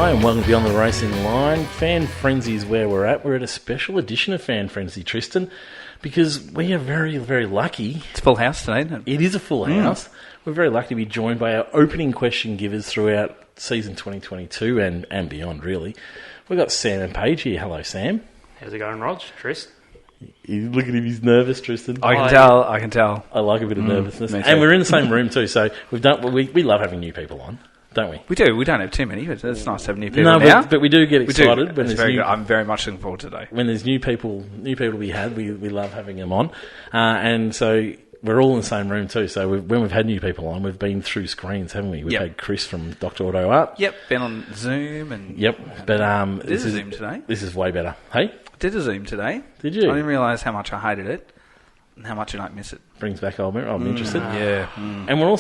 Hi, and welcome to Beyond the Racing Line. Fan Frenzy is where we're at. We're at a special edition of Fan Frenzy, Tristan, because we are very, very lucky. It's a full house today, isn't it? It is a full house. We're very lucky to be joined by our opening question givers throughout season 2022 and beyond, really. We've got Sam and Paige here. Hello, Sam. How's it going, Rog? Tris? Look at him, he's nervous, Tristan. I can tell. I like a bit of nervousness. And we're in the same room too, so we love having new people on, don't we? We do. We don't have too many, but it's nice to have new people now. But we do get excited. When there's very good. I'm very much looking forward to today. When there's new people we had, we love having them on. And so we're all in the same room too. So when we've had new people on, we've been through screens, haven't we? We've had Chris from Dr. Auto Art. Yep, been on Zoom and... Yep, but... Did a Zoom today. This is way better. Hey? Did a Zoom today. Did you? I didn't realise how much I hated it and how much I don't miss it. Brings back old memories. I'm interested. Yeah. And we're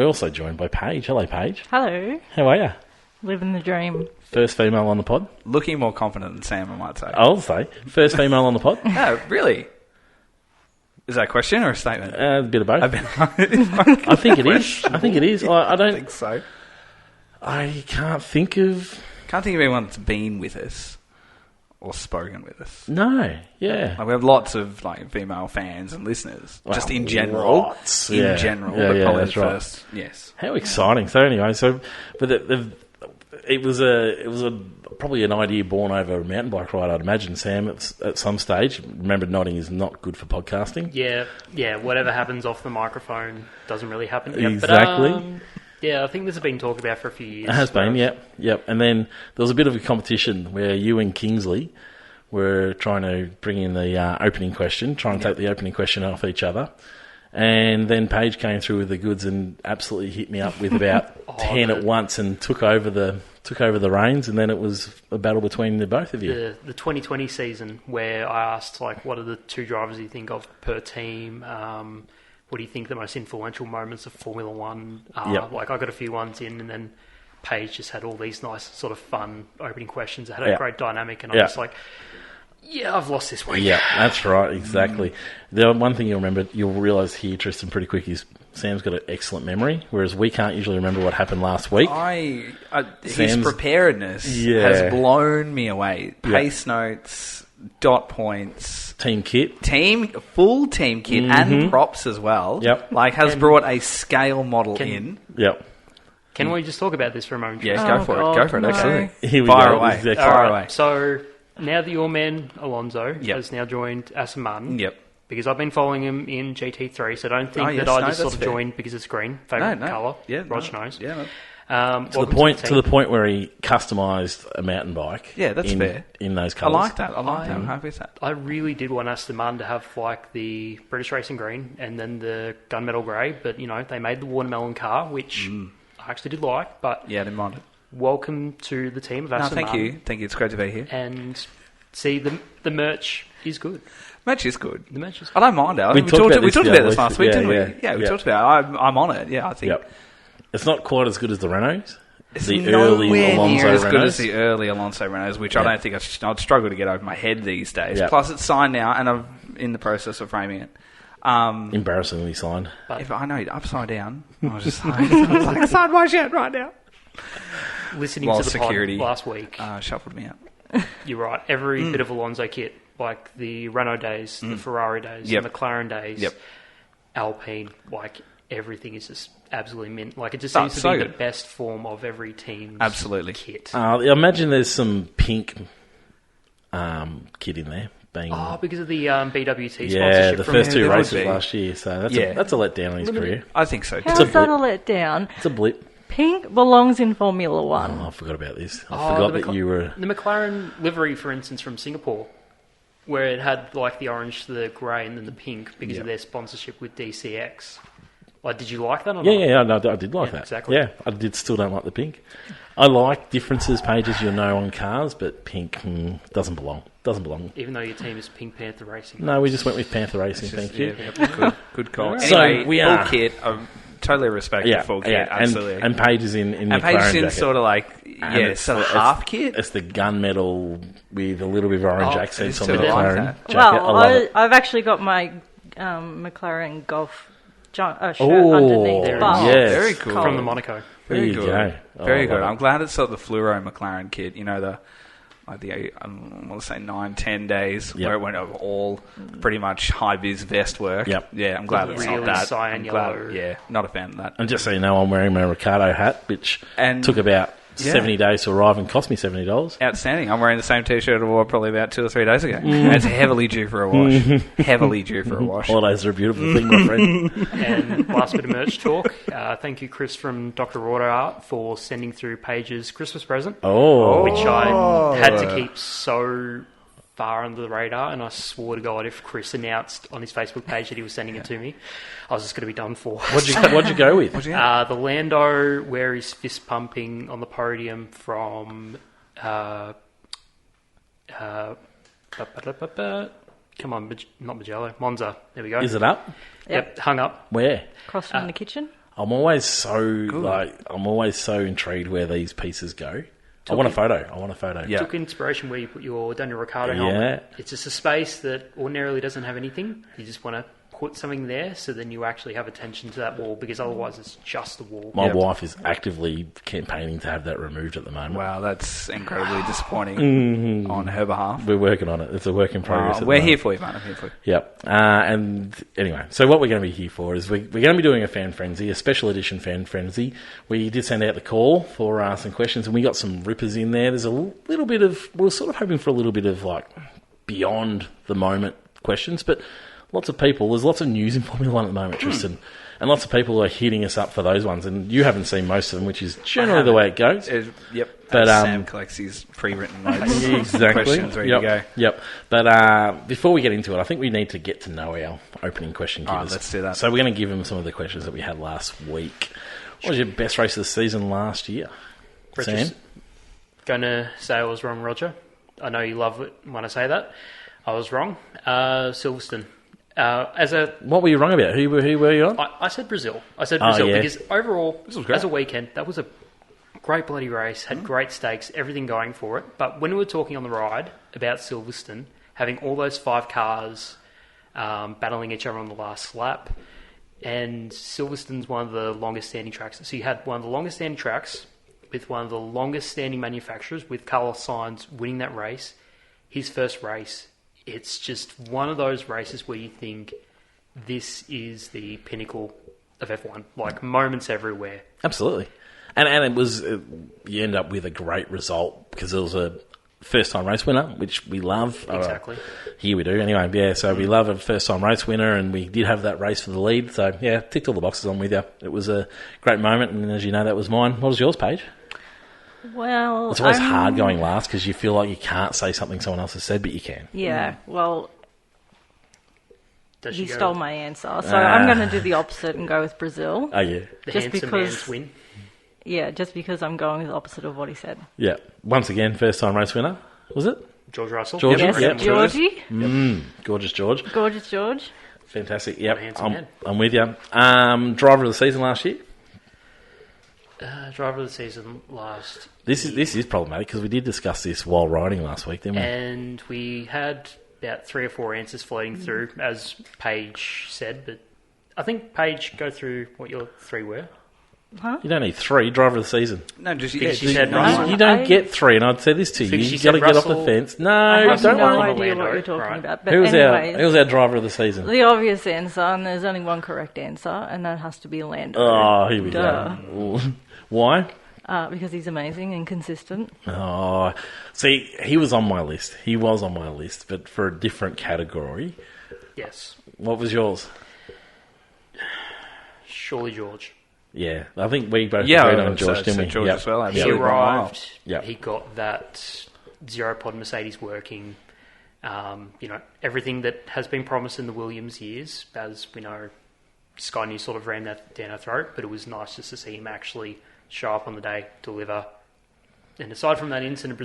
also joined by Paige. Hello, Paige. Hello. How are you? Living the dream. First female on the pod? Looking more confident than Sam, I might say. I'll say. First female on the pod? No, really? Is that a question or a statement? A bit of both. I think it is. I think it is. I don't think so. I can't think of anyone that's been with us or spoken with us. No, yeah. Like we have lots of female fans and listeners, Well, just in general. lots. In Yeah. general, Yeah, but yeah, probably that's the right. first. Yes. How exciting! So anyway, but it was probably an idea born over a mountain bike ride. I'd imagine, Sam, at some stage. Remember, nodding is not good for podcasting. Yeah. Whatever happens off the microphone doesn't really happen yet. Exactly. But, yeah, I think this has been talked about for a few years. It has been, yep. And then there was a bit of a competition where you and Kingsley were trying to bring in the opening question, trying to take the opening question off each other. And then Paige came through with the goods and absolutely hit me up with about 10 at once and took over the reins. And then it was a battle between the both of you. The 2020 season where I asked, what are the two drivers you think of per team? What do you think the most influential moments of Formula One are? I got a few ones in, and then Paige just had all these nice sort of fun opening questions. It had a great dynamic, and I'm just I've lost this week. Yeah, that's right, exactly. The one thing you'll realise here, Tristan, pretty quick is Sam's got an excellent memory, whereas we can't usually remember what happened last week. His preparedness has blown me away. Pace notes, dot points, team kit, full team kit, and props as well. Yep, has brought a scale model in. Yep. Can we just talk about this for a moment? Yes, go for it. Go for it. No. Absolutely. Here we Fire go. away. Exactly. Fire away. So now that your man Alonso has now joined Aston Martin. Yep. Because I've been following him in GT3, so don't think that I just sort of joined because it's green, favourite colour. Yeah, Rog knows. Yeah. To the point where he customised a mountain bike. Yeah, that's fair. In those colours. I like that. I'm happy with that. I really did want Aston Martin to have the British Racing green and then the gunmetal grey, but they made the watermelon car, which I actually did like. But yeah, I didn't mind it. Welcome to the team of Aston Martin. Thank you. It's great to be here. And see, the merch is good. Match is good. The match is good. I don't mind it. We talked about this last week, didn't we? Yeah, we talked about it. I'm on it. Yeah, I think. Yep. It's not quite as good as the Renaults. It's the early Alonso near as Renaults. good as the early Alonso Renaults, which I don't think I'd struggle to get over my head these days. Plus, it's signed now, and I'm in the process of framing it. Embarrassingly signed. If I know upside down, I was just like, sign my shit right now. Listening to the pod last week, shuffled me out. You're right. Every bit of Alonso kit, like the Renault days, the Ferrari days, the McLaren days, Alpine, everything is just absolutely mint. It just seems to be the best form of every team's kit. I imagine there's some pink kit in there. Because of the BWT sponsorship. Yeah, the first two races last year. So that's a letdown in his career. I think so too. How is that a letdown? It's a blip. Pink belongs in Formula One. Oh, I forgot about this. I forgot that you were... The McLaren livery, for instance, from Singapore, where it had the orange, the grey, and then the pink because of their sponsorship with DCX. Did you like that or not? Yeah, I did like that. Exactly. Yeah, I still don't like the pink. I like differences, Pages, on cars, but pink doesn't belong. Even though your team is Pink Panther Racing. No, we just went with Panther Racing, thank you. Good call. So anyway, we full kit, totally respect the full kit, absolutely. And Paige is in and McLaren Paige is in jacket. sort of half kit. It's the gunmetal with a little bit of orange accents on the too. McLaren Like jacket. Well, I love it. I've actually got my McLaren Golf shirt Oh, underneath. there it But is. yes. Very cool. From the Monaco. There Very you good. go. Oh, Very I good. love I'm glad it's sort of the fluoro McLaren kit. You know, I want to say 9-10 days Yep. where it went over all pretty much high-vis vest work. Yep. Yeah, I'm glad it's Really not that. cyan I'm glad, yellow. yeah, not a fan of that. And just so you know, I'm wearing my Ricardo hat, which And- took about Yeah. 70 days to arrive and cost me $70. Outstanding. I'm wearing the same T-shirt I wore probably about 2 or 3 days ago. And it's heavily due for a wash. Heavily due for a wash. Holidays are a beautiful thing, my friend. And last bit of merch talk. Thank you, Chris from Dr. Auto Art, for sending through Paige's Christmas present, Oh. which I had to keep so far under the radar, and I swore to God if Chris announced on his Facebook page that he was sending it to me, I was just going to be done for. What'd you go with? The Lando where he's fist pumping on the podium from come on, not Magello, Monza. There we go. Is it up? Yep, hung up. Where? Across from the kitchen. I'm always so intrigued where these pieces go. I want a photo. Yeah. Took inspiration where you put your Daniel Ricciardo Yeah. helmet. It's just a space that ordinarily doesn't have anything. You just want to put something there so then you actually have attention to that wall, because otherwise it's just a wall. My Yep. wife is actively campaigning to have that removed at the moment. Wow, that's incredibly disappointing on her behalf. We're working on it. It's a work in progress. at the We're moment. here for you, man. I'm here for you. Yep. And anyway, so what we're going to be here for is we're going to be doing a fan frenzy, a special edition fan frenzy. We did send out the call for some questions, and we got some rippers in there. There's a little bit of, we're sort of hoping for a little bit of like beyond the moment questions, but there's lots of news in Formula One at the moment, Tristan. And lots of people are hitting us up for those ones, and you haven't seen most of them, which is generally the way it goes. Yep. But, Sam collects his pre-written notes. Exactly. Questions ready Yep. to go. Yep. But before we get into it, I think we need to get to know our opening question givers. All right, let's do that. So we're going to give them some of the questions that we had last week. What was your best race of the season last year, Sam? Going to say I was wrong, Roger. I know you love it when I say that. I was wrong. Silverstone. What were you wrong about? Who were you on? I said Brazil. Yeah. Because overall, This was great. as a weekend, that was a great bloody race, had great stakes, everything going for it. But when we were talking on the ride about Silverstone, having all those 5 cars battling each other on the last lap, and Silverstone's one of the longest standing tracks. So you had one of the longest standing tracks with one of the longest standing manufacturers, with Carlos Sainz winning that race, his first race. It's just one of those races where you think this is the pinnacle of F1. Like, moments everywhere. Absolutely. And it was, you end up with a great result because it was a first-time race winner, which we love. Exactly. Here we do, anyway. Yeah, so we love a first-time race winner, and we did have that race for the lead. So, yeah, ticked all the boxes on with you. It was a great moment, and as you know, that was mine. What was yours, Paige? Well, It's always hard going last because you feel like you can't say something someone else has said, but you can. Yeah, well, Does he she go stole my answer, so I'm going to do the opposite and go with Brazil. Oh, yeah. the just handsome because- man's win? Yeah, just because I'm going with the opposite of what he said. Yeah. Once again, first-time race winner, was it? George Russell. George, Yes, yep. Georgie. Gorgeous George. Gorgeous George. Fantastic. Yep, handsome man. I'm with you. Driver of the season last year? Driver of the season last. This is problematic because we did discuss this while riding last week, didn't we? And we had about 3 or 4 answers floating through, as Paige said. But I think, Paige, go through what your 3 were. You don't need 3. Driver of the season. No, just Because she yeah, said no, Russell. You don't I- get 3, and I'd say this to you. Because she You've got to said get off the Russell. fence. I No, have don't no worry. idea Orlando, what you're talking right. about. But Who's anyways, our driver of the season? the obvious answer, and there's only one correct answer, and that has to be Lando. Oh, here we Duh. go. Why? Because he's amazing and consistent. Oh, see, he was on my list. He was on my list, but for a different category. Yes. What was yours? Surely George. Yeah, I think we both Yeah, agreed on George, didn't we? George Yep. as well. He Absolutely. arrived. Yep. He got that 0-pod Mercedes working. Everything that has been promised in the Williams years, as we know, Sky News sort of ran that down our throat, but it was nice just to see him actually show up on the day, deliver. And aside from that incident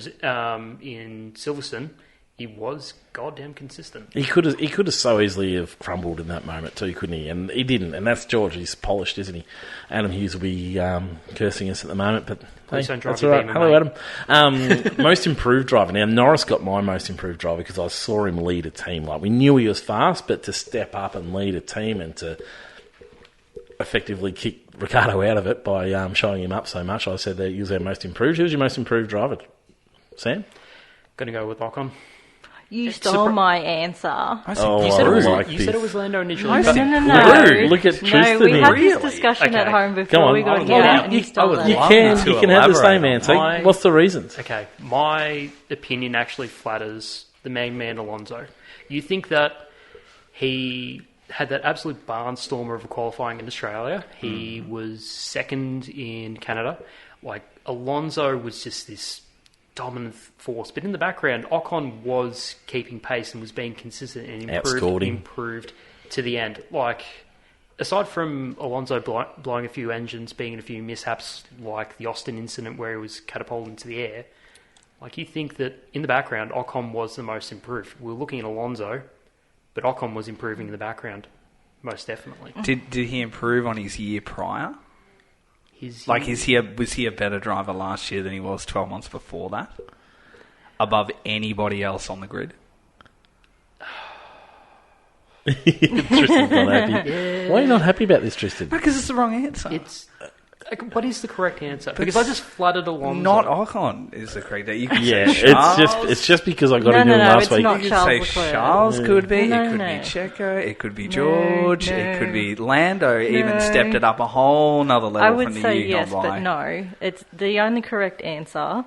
in Silverstone, he was goddamn consistent. He could have so easily have crumbled in that moment too, couldn't he? And he didn't. And that's George. He's polished, isn't he? Adam Hughes will be cursing us at the moment, but Please hey, don't drive that's your all right. Beamer, Hello, mate. Adam. Most improved driver. Now Norris got my most improved driver because I saw him lead a team. Like we knew he was fast, but to step up and lead a team and to effectively kicked Ricardo out of it by showing him up so much. I said that he was our most improved. Who was your most improved driver, Sam? Going to go with Ocon. You stole my answer. You said it was Lando initially. No. Look at Tristan. No, we had Really? this discussion at Okay. home before we got here, and you stole that. You answer. can have the same answer. What's the reasons? Okay, my opinion actually flatters the main man Alonso. You think that he had that absolute barnstormer of qualifying in Australia. He was second in Canada. Like, Alonso was just this dominant force. But in the background, Ocon was keeping pace and was being consistent and improved to the end. Like, aside from Alonso blowing a few engines, being in a few mishaps, like the Austin incident where he was catapulted into the air, like, you think that in the background, Ocon was the most improved. We were looking at Alonso, but Ocon was improving in the background, most definitely. Did he improve on his year prior? Was he a better driver last year than he was 12 months before that? Above anybody else on the grid? Tristan's not happy. Yeah. Why are you not happy about this, Tristan? Because it's the wrong answer. What is the correct answer? Because I just flooded Alonso. Not Ocon is the correct answer. You could say it's just because I got to do it last week. Not you Charles could say Charles could be. No, it could no. be Checo. It could be George. It could be Lando. Even stepped it up a whole nother level I would from the say year yes, gone by. but no. It's the only correct answer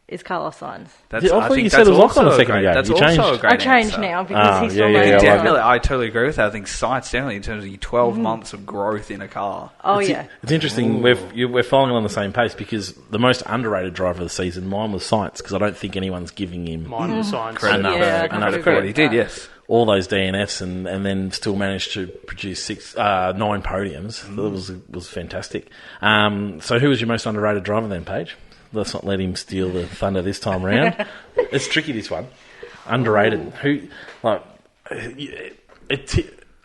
is Carlos Sainz. I thought you said it was Ocon a second ago. That's You also changed. a great I changed answer. now because he's still Definitely, I totally agree with that. I think Sainz definitely in terms of your 12 months of growth in a car. Oh, yeah. It's interesting. We're following on the same pace because the most underrated driver of the season, mine was Sainz, because I don't think anyone's giving him Mine was Sainz. credit enough for credit. what he did. Yes. All those DNFs and then still managed to produce 9 podiums. That was fantastic. So who was your most underrated driver then, Paige? Let's not let him steal the thunder this time round. It's tricky, this one. Underrated. I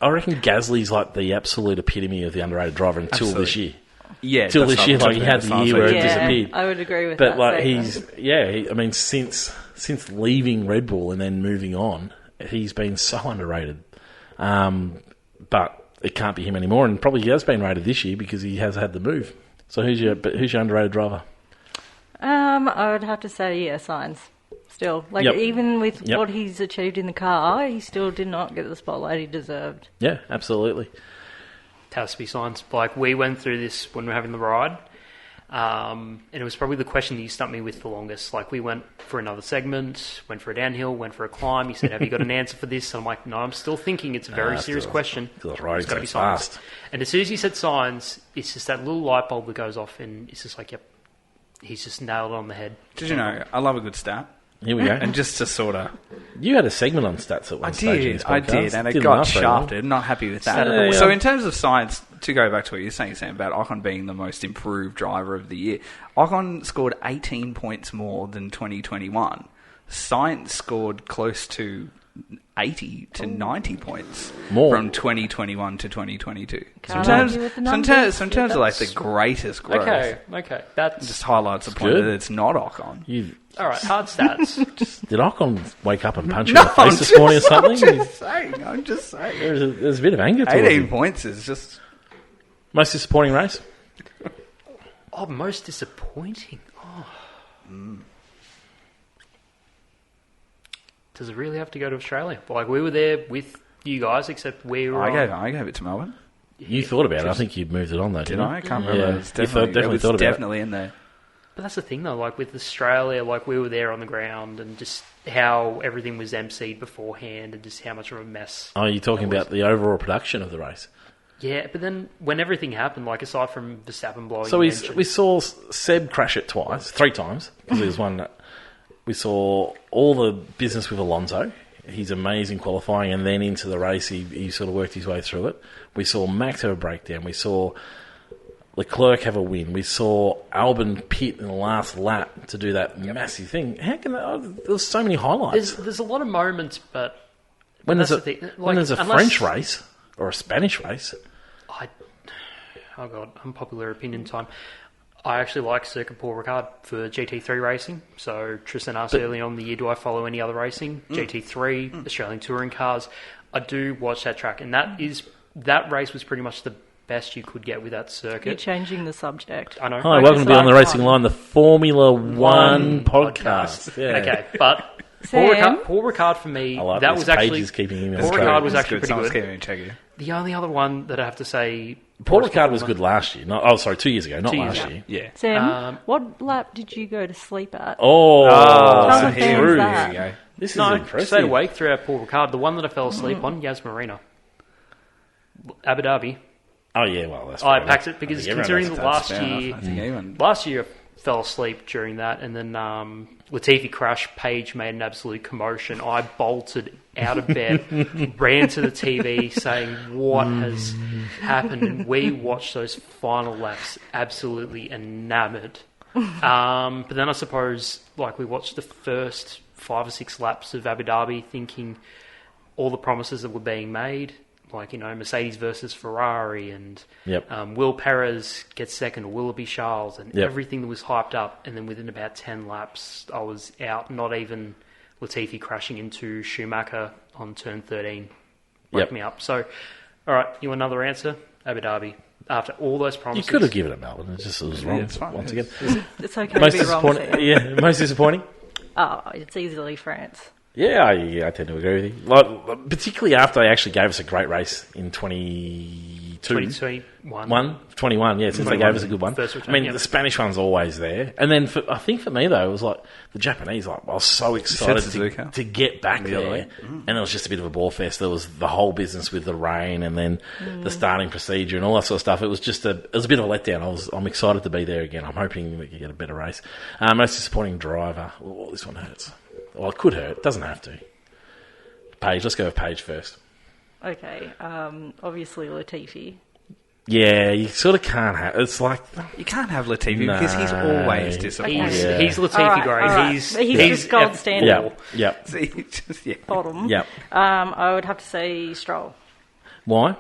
reckon Gasly's like the absolute epitome of the underrated driver until this year. Yeah, Till this year, like he had the year where it disappeared. I would agree with But that. like since leaving Red Bull and then moving on, he's been so underrated. But it can't be him anymore, and probably he has been rated this year because he has had the move. So who's your underrated driver? I would have to say, Sainz. Still. Even with what he's achieved in the car, he still did not get the spotlight he deserved. Yeah, absolutely. It has to be Sainz. Like, we went through this when we were having the ride, and it was probably the question that you stumped me with the longest. Like, we went for another segment, went for a downhill, went for a climb. You said, have you got an answer for this? And I'm like, no, I'm still thinking. It's a very serious question. Because I was It's got to be so Sainz. fast. And as soon as you said Sainz, it's just that little light bulb that goes off, and it's just like, yep, he's just nailed it on the head. Did you know? I love a good stat. Here we go. And just to sort of... You had a segment on stats at one stage in this I podcast. did, and it Didn't got last very long. shafted. Not happy with that. Yeah. So in terms of science, to go back to what you're saying, Sam, about Ocon being the most improved driver of the year, Ocon scored 18 points more than 2021. Sainz scored close to 80 to 90 points more from 2021 to 2022. Can't So in argue with the numbers. terms of like the greatest growth, Okay. That's just highlights the point good. that it's not Ocon. all right. Hard stats. Did Ocon wake up and punch you in the face this morning or something? I'm just saying. There's a bit of anger to 18 it. points is just... Most disappointing race? Oh, most disappointing. Does it really have to go to Australia? Like, we were there with you guys, except we were. I gave it to Melbourne. You thought about it. I think you moved it on though, Did didn't I? I you? can't remember. Yeah. It's definitely thought about it. definitely in there. But that's the thing, though. Like, with Australia, like, we were there on the ground, and just how everything was emceed beforehand, and just how much of a mess. Oh, you're talking about the overall production of the race. Yeah, but then when everything happened, like, aside from Verstappen blowing, So the we engine, saw Seb crash it three times, because there was one that we saw all the business with Alonso. He's amazing qualifying, and then into the race, he sort of worked his way through it. We saw Max have a breakdown. We saw Leclerc have a win. We saw Albon pit in the last lap to do that massive thing. How can there's so many highlights. there's a lot of moments, but When that's there's the thing. when Like, there's a unless- French race or a Spanish race, oh god, unpopular opinion time. I actually like Circuit Paul Ricard for GT3 racing. So Tristan asked early on in the year, do I follow any other racing? GT3, Australian touring cars. I do watch that track, and that race was pretty much the best you could get with that circuit. You're changing the subject. I know. Hi, welcome to Beyond the Racing Line, the Formula One podcast. Yeah. Okay, but Sam? Paul Ricard for me, I like that this. was Paige actually... is keeping him in Paul the Ricard track. was actually pretty Someone's good. keeping check you. The only other one that I have to say... Paul Ricard was good last year. 2 years ago, not 2 years last ago. year. Yeah. Sam, what lap did you go to sleep at? Oh, Tell so the fans true. that. Here you go. This is No, impressive. stayed awake throughout Paul Ricard. The one that I fell asleep on, Yas Marina. Abu Dhabi. Oh, yeah, well, that's I fair packed enough. it because I think considering everyone the does last Fair enough. year... I think even Last year I fell asleep during that, and then Latifi crashed. Paige made an absolute commotion. I bolted out of bed, ran to the TV saying, what has happened? And we watched those final laps absolutely enamoured. But then I suppose, like, we watched the first 5 or 6 laps of Abu Dhabi thinking all the promises that were being made, like, you know, Mercedes versus Ferrari, and Yep. Will Perez gets second, or will it be Charles, and Yep. everything that was hyped up. And then within about 10 laps, I was out, not even Latifi crashing into Schumacher on turn 13 woke Yep. me up. So, all right, you want another answer? Abu Dhabi. After all those You promises. could have given it Melbourne. It was wrong it's fine. once It's- again. It's okay Most to be wrong, disappointing. Sam. Yeah, most disappointing. Oh, it's easily France. Yeah, I tend to agree with you. Like, particularly after they actually gave us a great race in 22. 2021. 21, yeah, since they 21, gave us a good one. first I return, mean, yep. the Spanish one's always there. And then I think for me, though, it was like the Japanese, like, I was so excited Suzuka. to get back The other there. way. And it was just a bit of a ball fest. There was the whole business with the rain and then the starting procedure and all that sort of stuff. It was just it was a bit of a letdown. I'm excited to be there again. I'm hoping we can get a better race. Most disappointing driver. Oh, this one hurts. Well, it could hurt. It doesn't have to. Paige. Let's go with Paige first. Okay, obviously Latifi. Yeah, you sort of can't have... It's like... You can't have Latifi No. because he's always disappointing. Yeah. He's Latifi All right, grade. all right. He's just gold standard. Yep. See, just, yeah. Bottom. Yep. I would have to say Stroll. Why?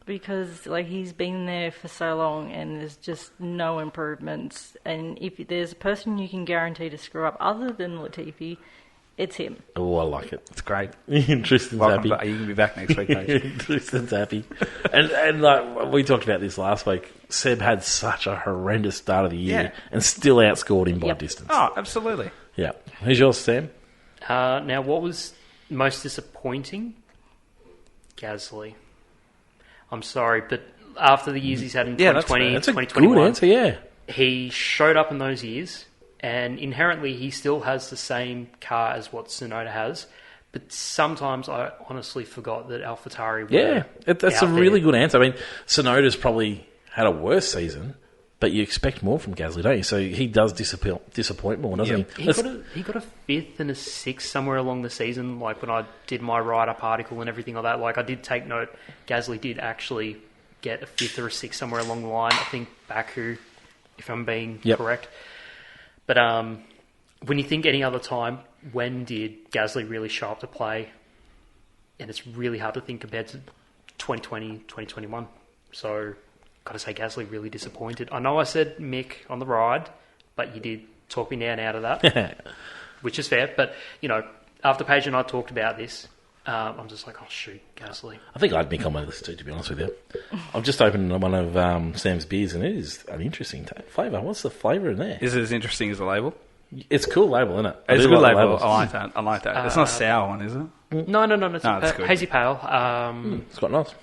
Because like he's been there for so long and there's just no improvements. And if there's a person you can guarantee to screw up other than Latifi, it's him. Oh, I like it. It's great. Tristan's Welcome happy. back. You can be back next week, mate. Tristan's happy. And like we talked about this last week, Seb had such a horrendous start of the year and still outscored him by Yep. distance. Oh, absolutely. Yeah. Who's yours, Sam? Now, what was most disappointing? Gasly. I'm sorry, but after the years he's had in Yeah, that's 2020, That's a 2021, good answer, yeah. he showed up in those years, and inherently he still has the same car as what Tsunoda has. But sometimes I honestly forgot that AlphaTauri were Yeah, that's a out really there. good answer. I mean, Tsunoda's probably had a worse season, but you expect more from Gasly, don't you? So he does disappoint more, doesn't Yep. he? He got a 5th and a 6th somewhere along the season, like when I did my write-up article and everything like that. Like I did take note, Gasly did actually get a 5th or a 6th somewhere along the line. I think Baku, if I'm being correct. But when you think any other time, when did Gasly really show up to play? And it's really hard to think compared to 2020, 2021. So got to say Gasly really disappointed. I know I said Mick on the ride, but you did talk me down out of that, which is fair. But, you know, after Paige and I talked about this, I'm just like, oh, shoot, Gasly. I think I'd Mick on my list too, to be honest with you. I've just opened one of Sam's beers, and it is an interesting flavour. What's the flavour in there? Is it as interesting as the label? It's a cool label, isn't it? I It's a do good like the label. labels. I like that. It's not a sour one, is it? No, it's that's good. hazy pale. It's quite nice.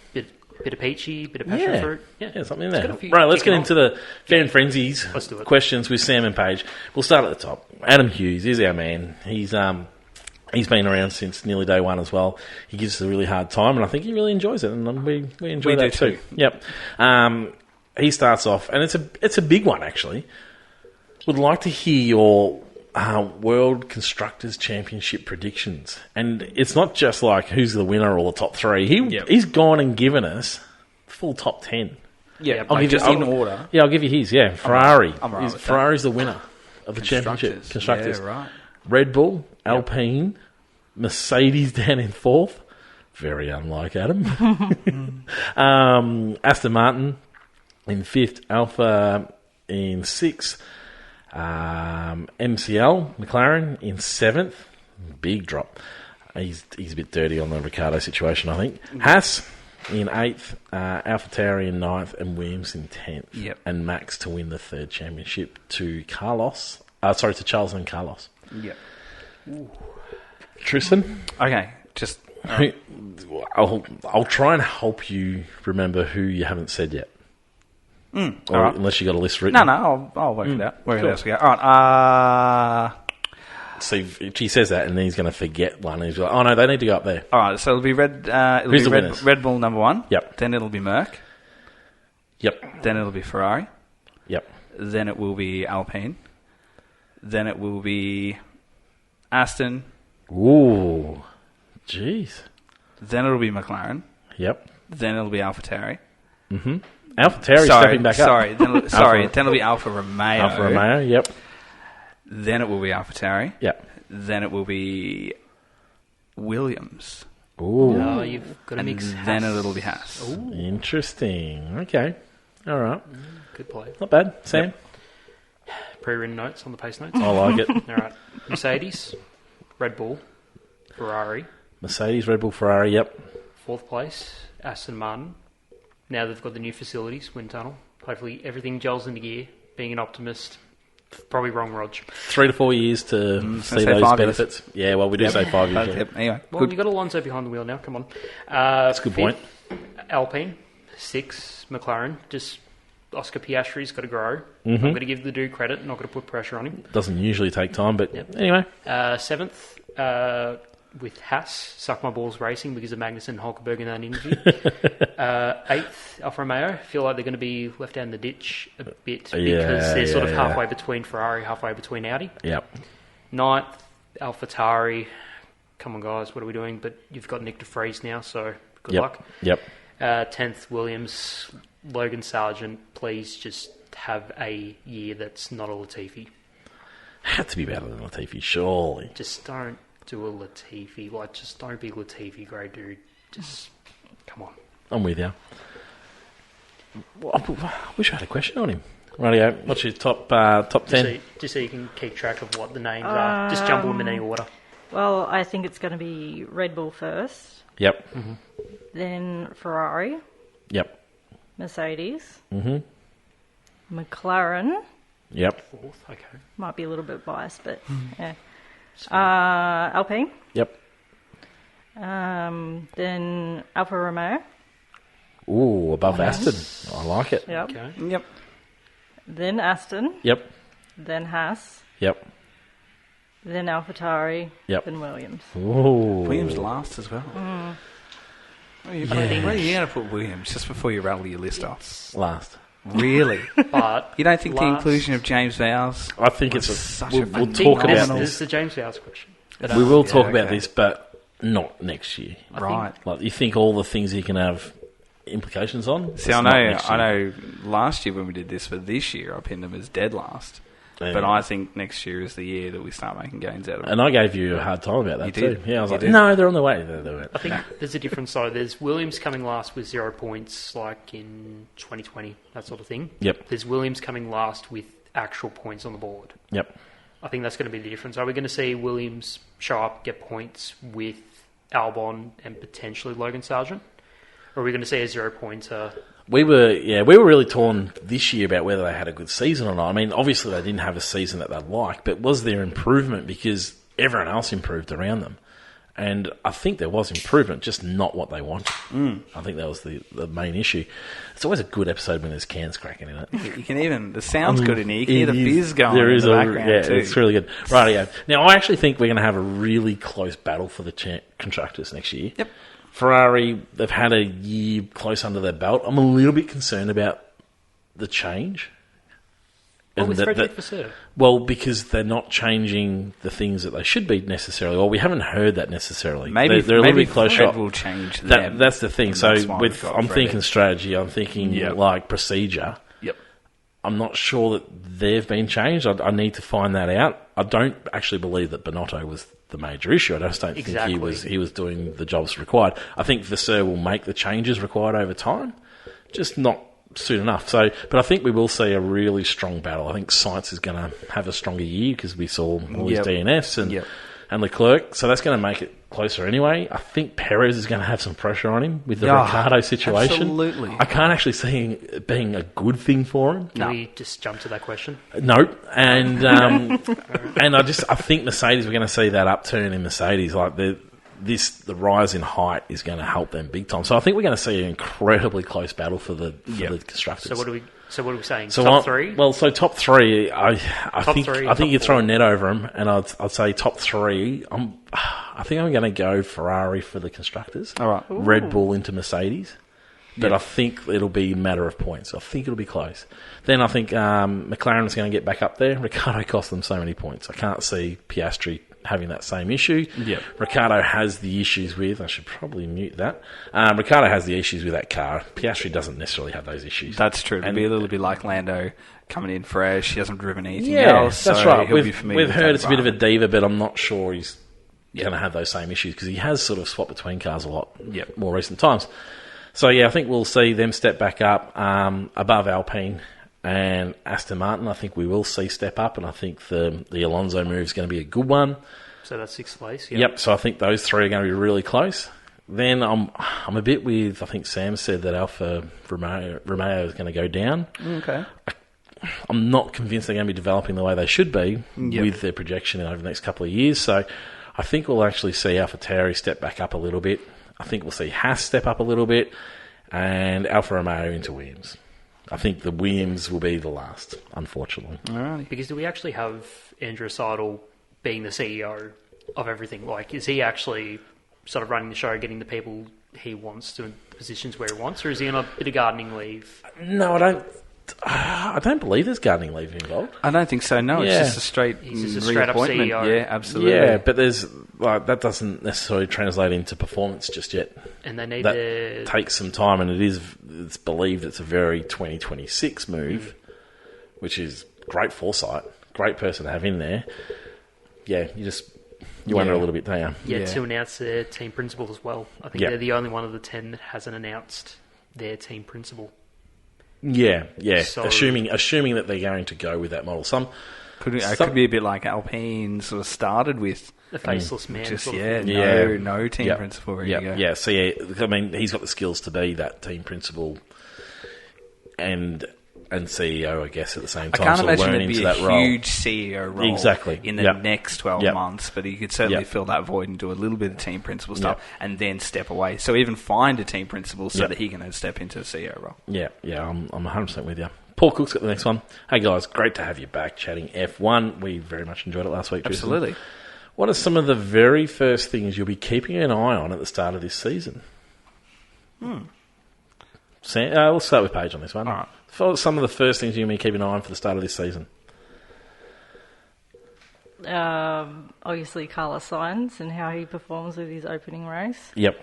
Bit of peachy, bit of passion fruit. Yeah, something in It's there. got a few Right, let's get kicking into the fan frenzies Let's do it. questions with Sam and Paige. We'll start at the top. Adam Hughes is our man. He's been around since nearly day one as well. He gives us a really hard time, and I think he really enjoys it, and we enjoy We that do too. too. Yep. He starts off, and it's a big one actually. Would like to hear your World Constructors Championship predictions, and it's not just like who's the winner or the top three. He's gone and given us full top 10. Yeah, I'll like give you- just in order. Yeah, I'll give you his. Yeah, Ferrari. I'm right with that. Ferrari's the winner of the championship. Constructors. Yeah, right. Red Bull, Alpine, Mercedes down in fourth. Very unlike Adam. Aston Martin in fifth. Alpha in sixth. MCL, McLaren in seventh. Big drop. He's a bit dirty on the Ricciardo situation, I think. Haas, in 8th, AlphaTauri in 9th, and Williams in 10th. Yep. And Max to win the 3rd championship to Charles and Carlos. Yep. Tristan? Okay, just... I'll try and help you remember who you haven't said yet. All right. Unless you got a list written. No, I'll work it out. Work it out as we go. All right, See, if he says that, and then he's going to forget one. And he's like, oh, no, they need to go up there. all right, so it'll be Red... Who's the winners? Red Bull number 1. Yep. Then it'll be Merc. Yep. Then it'll be Ferrari. Yep. Then it will be Alpine. Then it will be Aston. Ooh. Jeez. Then it'll be McLaren. Yep. Then it'll be AlphaTauri. Mm-hmm. AlphaTauri stepping back up. Then it'll be Alfa Romeo. Alfa Romeo, yep. Then it will be AlphaTauri. Yep. Then it will be Williams. Ooh. No, you've got to And mix then Haas. it'll be Haas. Ooh, Interesting. Okay. All right. good play. Not bad. Sam? Pre-written notes on the pace notes. I like it. All right. Mercedes, Red Bull, Ferrari, Mercedes, Red Bull, Ferrari, yep. 4th place, Aston Martin. Now they've got the new facilities, wind tunnel. Hopefully everything gels into gear. Being an optimist, probably wrong, Rog. 3 to 4 years to see say those 5 benefits. Yeah, well, we do say 5 years. Yeah. Yep. Anyway, Well, good. you've got Alonso behind the wheel now. Come on. That's a good point. Alpine, 6, McLaren. Just Oscar Piastri's got to grow. Mm-hmm. I'm going to give the dude credit. Not going to put pressure on him. Doesn't usually take time, but Yep. anyway. 7th, with Haas, Suck My Balls Racing because of Magnussen and Hulkenberg in that interview. 8th, Alfa Romeo. Feel like they're going to be left out in the ditch a bit because they're sort of halfway between Ferrari, halfway between Audi. Yep. 9th, AlphaTauri. Come on, guys, what are we doing? But you've got Nick de Vries now, so good Yep. luck. Yep. 10th, Williams. Logan Sargent, please just have a year that's not a Latifi. Had to be better than Latifi, surely. Just don't do a Latifi. Like, just don't be Latifi, great dude. Just, come on. I'm with you. Well, I wish I had a question on him. Rightio. What's your top 10? Just so you can keep track of what the names are. Just jumble them in any order. Well, I think it's going to be Red Bull first, Yep. then Ferrari, Yep. Mercedes, Mm-hmm. McLaren. Yep. 4th, okay. Might be a little bit biased, but yeah. Alpine. Yep. Then Alfa Romeo. Ooh, above Aston. I like it. Yep. Okay. Yep. Then Aston. Yep. Then Haas. Yep. Then AlphaTauri. Yep. Then Williams. Ooh. Williams last as well. Where are you going to put Williams just before you rattle your list off? Last. Really? But You don't think the last- inclusion of James Vowles? I think it's such we'll a we'll I think talk this about is this. the James Vowles question. We will talk yeah, about okay. this, but not next year. Right. Like, you think all the things he can have implications on? See, I know last year when we did this, but this year I pinned them as dead last. Yeah. But I think next year is the year that we start making gains out of it. And I gave you a hard time about that You too. did. Yeah, I was You like, did. no, they're on the way. They're I think there's a difference though. There's Williams coming last with 0 points, like in 2020, that sort of thing. Yep. There's Williams coming last with actual points on the board. Yep. I think that's going to be the difference. Are we going to see Williams show up, get points with Albon and potentially Logan Sargent? Or are we going to see a 0 pointer? We were really torn this year about whether they had a good season or not. I mean, obviously they didn't have a season that they liked, but was there improvement because everyone else improved around them? And I think there was improvement, just not what they wanted. I think that was the main issue. It's always a good episode when there's cans cracking in it. You can even, the sound's good in here. You can hear the It is- fizz going there in is the a- background yeah, too. it's really good. Rightio. Now, I actually think we're going to have a really close battle for the constructors next year. Yep. Ferrari, they've had a year close under their belt. I'm a little bit concerned about the change. Well, And with Frederick Vasseur. well, because they're not changing the things that they should be necessarily. Well, we haven't heard that necessarily. Maybe they're a little maybe bit close Fred shot. will change them. That's the thing. And So that's why we've got I'm Freddie. thinking strategy. I'm thinking Yep. like procedure. Yep. I'm not sure that they've been changed. I need to find that out. I don't actually believe that Bonotto was the major issue. I just don't Exactly. think he was doing the jobs required. I think Vasseur will make the changes required over time, just not soon enough. So, but I think we will see a really strong battle. I think Sainz is going to have a stronger year because we saw all his Yep. DNFs Yep. and Leclerc. So that's going to make it closer anyway. I think Perez is going to have some pressure on him with the Ricciardo situation. Absolutely. I can't actually see it being a good thing for him. Can we just jump to that question? No, and and I think Mercedes, we're going to see that upturn in Mercedes. Like the rise in height is going to help them big time. So I think we're going to see an incredibly close battle for the constructors. So what are we saying? So top three? Well, so top three, I think you're throwing net over them, and I'd say top three. I think I'm going to go Ferrari for the constructors. All right. Red Bull into Mercedes. But I think it'll be a matter of points. I think it'll be close. Then I think McLaren's going to get back up there. Ricciardo cost them so many points. I can't see Piastri having that same issue. Yep. Ricciardo has the issues with... I should probably mute that. Ricciardo has the issues with that car. Piastri doesn't necessarily have those issues. That's true. It'll be a little bit like Lando coming in fresh. He hasn't driven anything Yeah, else. that's so right. he'll be familiar We've with heard that it's a bit of a environment. diva, but I'm not sure he's going to have those same issues because he has sort of swapped between cars a lot more recent times. So, yeah, I think we'll see them step back up above Alpine and Aston Martin. I think we will see step up, and I think the Alonso move is going to be a good one. So that's sixth place. Yep. So I think those three are going to be really close. Then I'm a bit with, I think Sam said that Alfa Romeo is going to go down. Okay. I'm not convinced they're going to be developing the way they should be with their projection over the next couple of years. So I think we'll actually see AlphaTauri step back up a little bit. I think we'll see Haas step up a little bit and Alfa Romeo into Williams. I think the Williams will be the last, unfortunately. Alrighty. Because do we actually have Andrew Seidel being the CEO of everything? Like, is he actually sort of running the show, getting the people he wants to in positions where he wants, or is he on a bit of gardening leave? No, I don't believe there's gardening leave involved. I don't think so. No, Yeah. It's just a straight He's just a straight up reappointment. CEO. Yeah, absolutely. Yeah, but there's that doesn't necessarily translate into performance just yet. And they need That takes some time, and it's believed it's a very 2026 move, which is great foresight, great person to have in there. Yeah, you wonder a little bit, don't you? yet to announce their team principal as well. I think they're the only one of the 10 that hasn't announced their team principal. Yeah. So- assuming that they're going to go with that model. It could be a bit like Alpine sort of started with. The faceless man. Just, sort of no team principal. There you go. Yeah. So I mean, he's got the skills to be that team principal and CEO, I guess, at the same I time. can't sort of imagine learn there'd be into a that role. huge CEO role in the next 12 months, but he could certainly fill that void and do a little bit of team principal stuff and then step away. So even find a team principal so that he can then step into the CEO role. Yeah, I'm 100% with you. Paul Cook's got the next one. Hey guys, great to have you back chatting F1. We very much enjoyed it last week, Tristan. Absolutely. What are some of the very first things you'll be keeping an eye on at the start of this season? Sam, let's start with Paige on this one. All right. For some of the first things you're going to be keeping an eye on for the start of this season. Obviously, Carlos Sainz and how he performs with his opening race. Yep.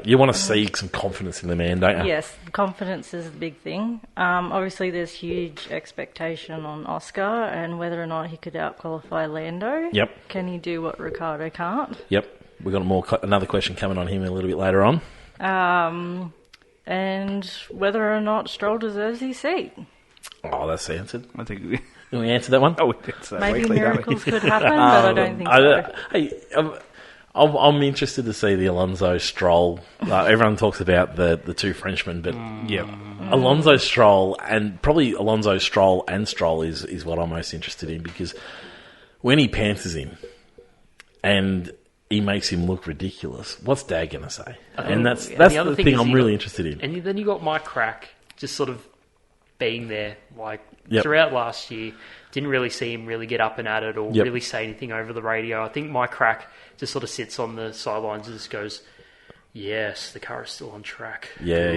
You want to see some confidence in the man, don't you? Yes, confidence is the big thing. Obviously, there's huge expectation on Oscar and whether or not he could out-qualify Lando. Yep. Can he do what Ricciardo can't? Yep. We've got another question coming on him a little bit later on. And whether or not Stroll deserves his seat. Oh, that's answered. I think We answered that one? we did so Maybe weekly, don't we? miracles could happen, but I don't think so. Hey, I'm interested to see the Alonso Stroll. Everyone talks about the two Frenchmen, but Alonso Stroll and Stroll is what I'm most interested in, because when he pantses him and he makes him look ridiculous, what's Dad going to say? And that's the thing I'm really interested in. And then you got Mike Crack just sort of being there, like Yep. throughout last year. Didn't really see him really get up and at it or really say anything over the radio. I think Mike Crack just sort of sits on the sidelines and just goes, yes, the car is still on track. Yeah.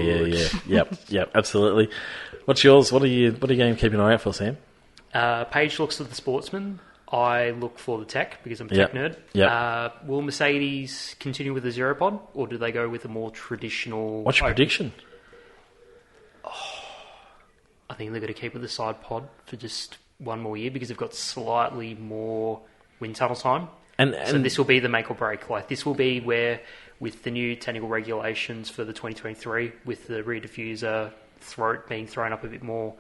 Yep, absolutely. What's yours? What are you going to keep an eye out for, Sam? Paige looks at the sportsman. I look for the tech because I'm a tech nerd. Yep. Will Mercedes continue with the zero pod, or do they go with a more traditional... What's your prediction? I think they're going to keep with the side pod for just one more year because they've got slightly more wind tunnel time. And so this will be the make or break. Like, this will be where, with the new technical regulations for the 2023, with the rear diffuser throat being thrown up a bit more,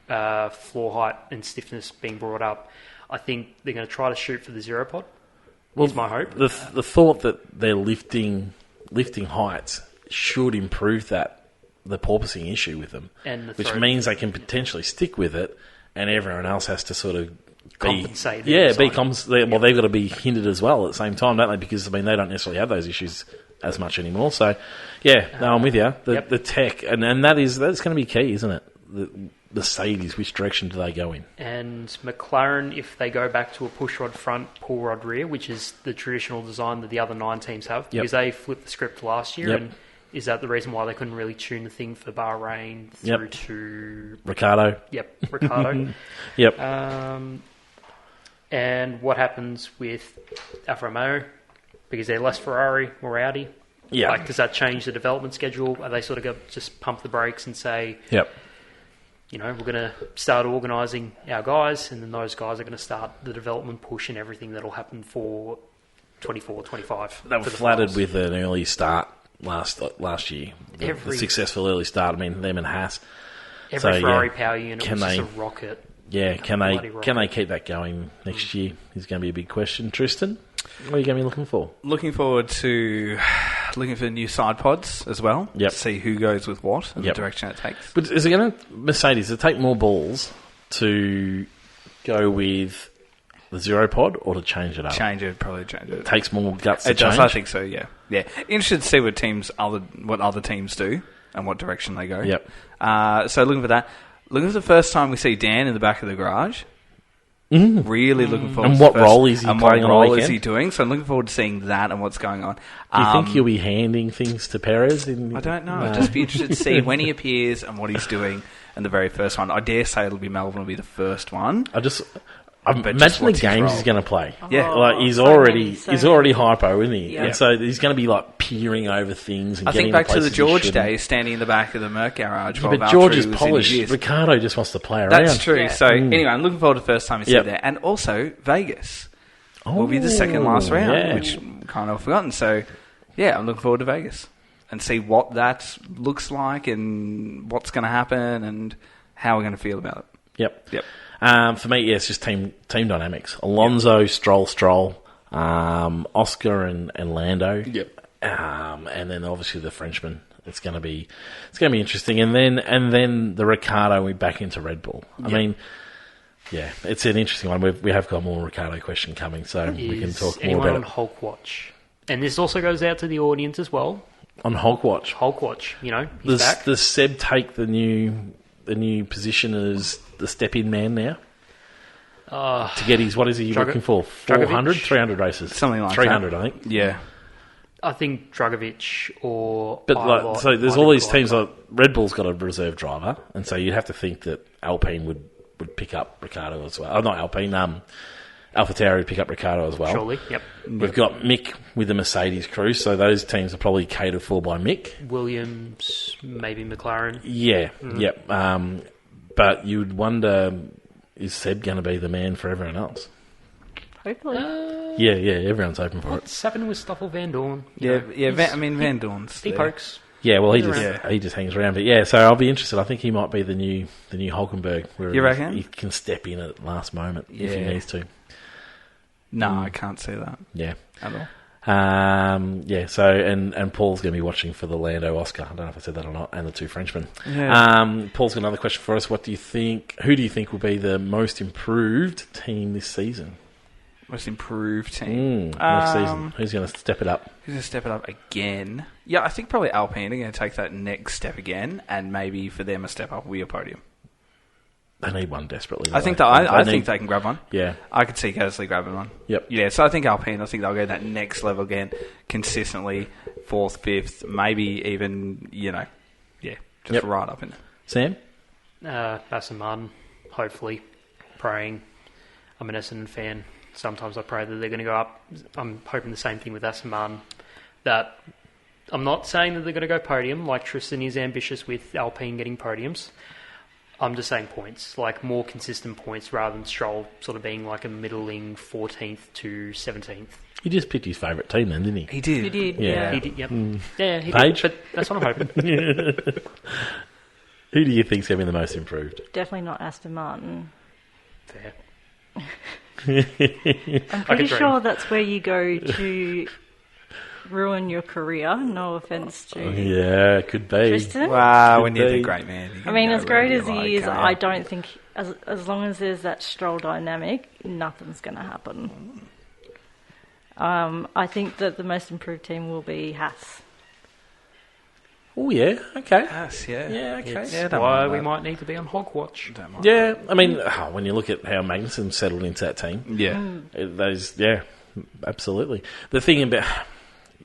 floor height and stiffness being brought up, I think they're going to try to shoot for the zero pod. is my hope. The thought that they're lifting heights should improve the porpoising issue with them, And which means they can potentially stick with it, and everyone else has to sort of compensate. they've got to be hindered as well at the same time, don't they? Because they don't necessarily have those issues as much anymore. So, I'm with you. The tech, and that's going to be key, isn't it? The Mercedes, which direction do they go in? And McLaren, if they go back to a push rod front, pull rod rear, which is the traditional design that the other 9 teams have, because they flipped the script last year, and is that the reason why they couldn't really tune the thing for Bahrain through to Ricardo? Ricardo. Yep. And what happens with Alfa Romeo? Because they're less Ferrari, more Audi. Yeah. Like, does that change the development schedule? Are they sort of just pump the brakes and say, we're going to start organising our guys, and then those guys are going to start the development push and everything that'll happen for 24, 25. They were flattered with an early start last year. The successful early start. I mean, them and Haas. Every Ferrari power unit was just a rocket. Yeah, can they keep that going next year is going to be a big question. Tristan, what are you going to be looking for? Looking forward to looking for new side pods as well. Yep. To see who goes with what and the direction it takes. But is it going to Mercedes? Does it take more balls to go with the zero pod or to change it up? Probably change it. It takes more guts to It does, change? I think so, yeah. Interested to see what other teams do and what direction they go. Yep. So looking for that. Looking for the first time we see Dan in the back of the garage. Really looking forward and to what role is he and playing what on the role is weekend? he doing. So I'm looking forward to seeing that and what's going on. Do you think he'll be handing things to Perez? I don't know. I'd just be interested to see when he appears and what he's doing in the very first one. I dare say it'll be Melbourne will be the first one. Imagine the games he's going to play. Yeah. Like he's already hypo, isn't he? Yeah. And so he's going to be like peering over things and I getting think back to places the George he shouldn't. days, standing in the back of the Merc garage. Yeah, while but George is Valtteri was in polished. his years. Ricardo just wants to play around. That's true. Yeah. So anyway, I'm looking forward to the first time we see Yep. there, and also Vegas will be the second last round, which kind of forgotten. So I'm looking forward to Vegas and see what that looks like and what's going to happen and how we're going to feel about it. Yep. For me, it's just team dynamics. Alonso, Stroll, Oscar and Lando. Yep. And then obviously the Frenchman. It's going to be interesting. And then the Ricardo, we back into Red Bull. I mean, it's an interesting one. We have got more Ricardo question coming, so we can talk more anyone about on it. Hulk Watch? And this also goes out to the audience as well. On Hulk Watch. Hulk Watch, he's back. Does Seb take the new position as the step-in man now? To get his, what is he looking for? 400, 300 races? Something like 300, that. I think. Yeah. I think Dragovic or... But so there's all these teams, like Red Bull's got a reserve driver, and so you'd have to think that Alpine would pick up Ricardo as well. Oh, not Alpine, AlphaTauri would pick up Ricardo as well. Surely, yep. We've got Mick with the Mercedes crew, so those teams are probably catered for by Mick. Williams, maybe McLaren. Yeah, yep. But you'd wonder, is Seb going to be the man for everyone else? Hopefully. Yeah, everyone's open for it. What's happening with Stoffel Van Dorn? Van Dorn's He there. pokes. Yeah, well, He's he just hangs around. But yeah, so I'll be interested. I think he might be the new Hulkenberg. Where You reckon? He can step in at the last moment if he needs to. No, I can't see that Yeah. at all. So and Paul's going to be watching for the Lando Oscar. I don't know if I said that or not, and the two Frenchmen. Yeah. Paul's got another question for us. What do you think? Who do you think will be the most improved team this season? Most improved team. Next season. Who's going to step it up? Who's going to step it up again? Yeah, I think probably Alpine are going to take that next step again, and maybe for them a step up will be a podium. They need one desperately. I think they can grab one. Yeah. I could see Gasly grabbing one. Yep. Yeah, so I think Alpine, I think they'll go that next level again, consistently, 4th, 5th, maybe even, just right up in there. Sam? Aston Martin, hopefully, praying. I'm an Essendon fan. Sometimes I pray that they're going to go up. I'm hoping the same thing with Aston Martin. That I'm not saying that they're going to go podium, like Tristan is ambitious with Alpine getting podiums. I'm just saying points, like more consistent points rather than Stroll sort of being like a middling 14th to 17th. He just picked his favourite team then, didn't he? He did. He did, Yeah. He did, yep. Yeah, he Paige? did. But that's what I'm hoping. Who do you think's going to be the most improved? Definitely not Aston Martin. Fair. I'm pretty sure that's where you go to ruin your career. No offense to Yeah, it could be. Tristan. Wow, when Could you're be. the great man. you I can mean, go as great wherever as you he like, is, can't I you? don't think, as long as there's that Stroll dynamic, nothing's going to happen. I think that the most improved team will be Haas. Oh, yeah, okay. Yes, yeah. Yeah, okay. It's Yeah, don't why mind we that. might need to be on Hogwatch. Don't mind Yeah, I mean, when you look at how Magnussen settled into that team, that. Yeah. those, yeah, absolutely. The thing about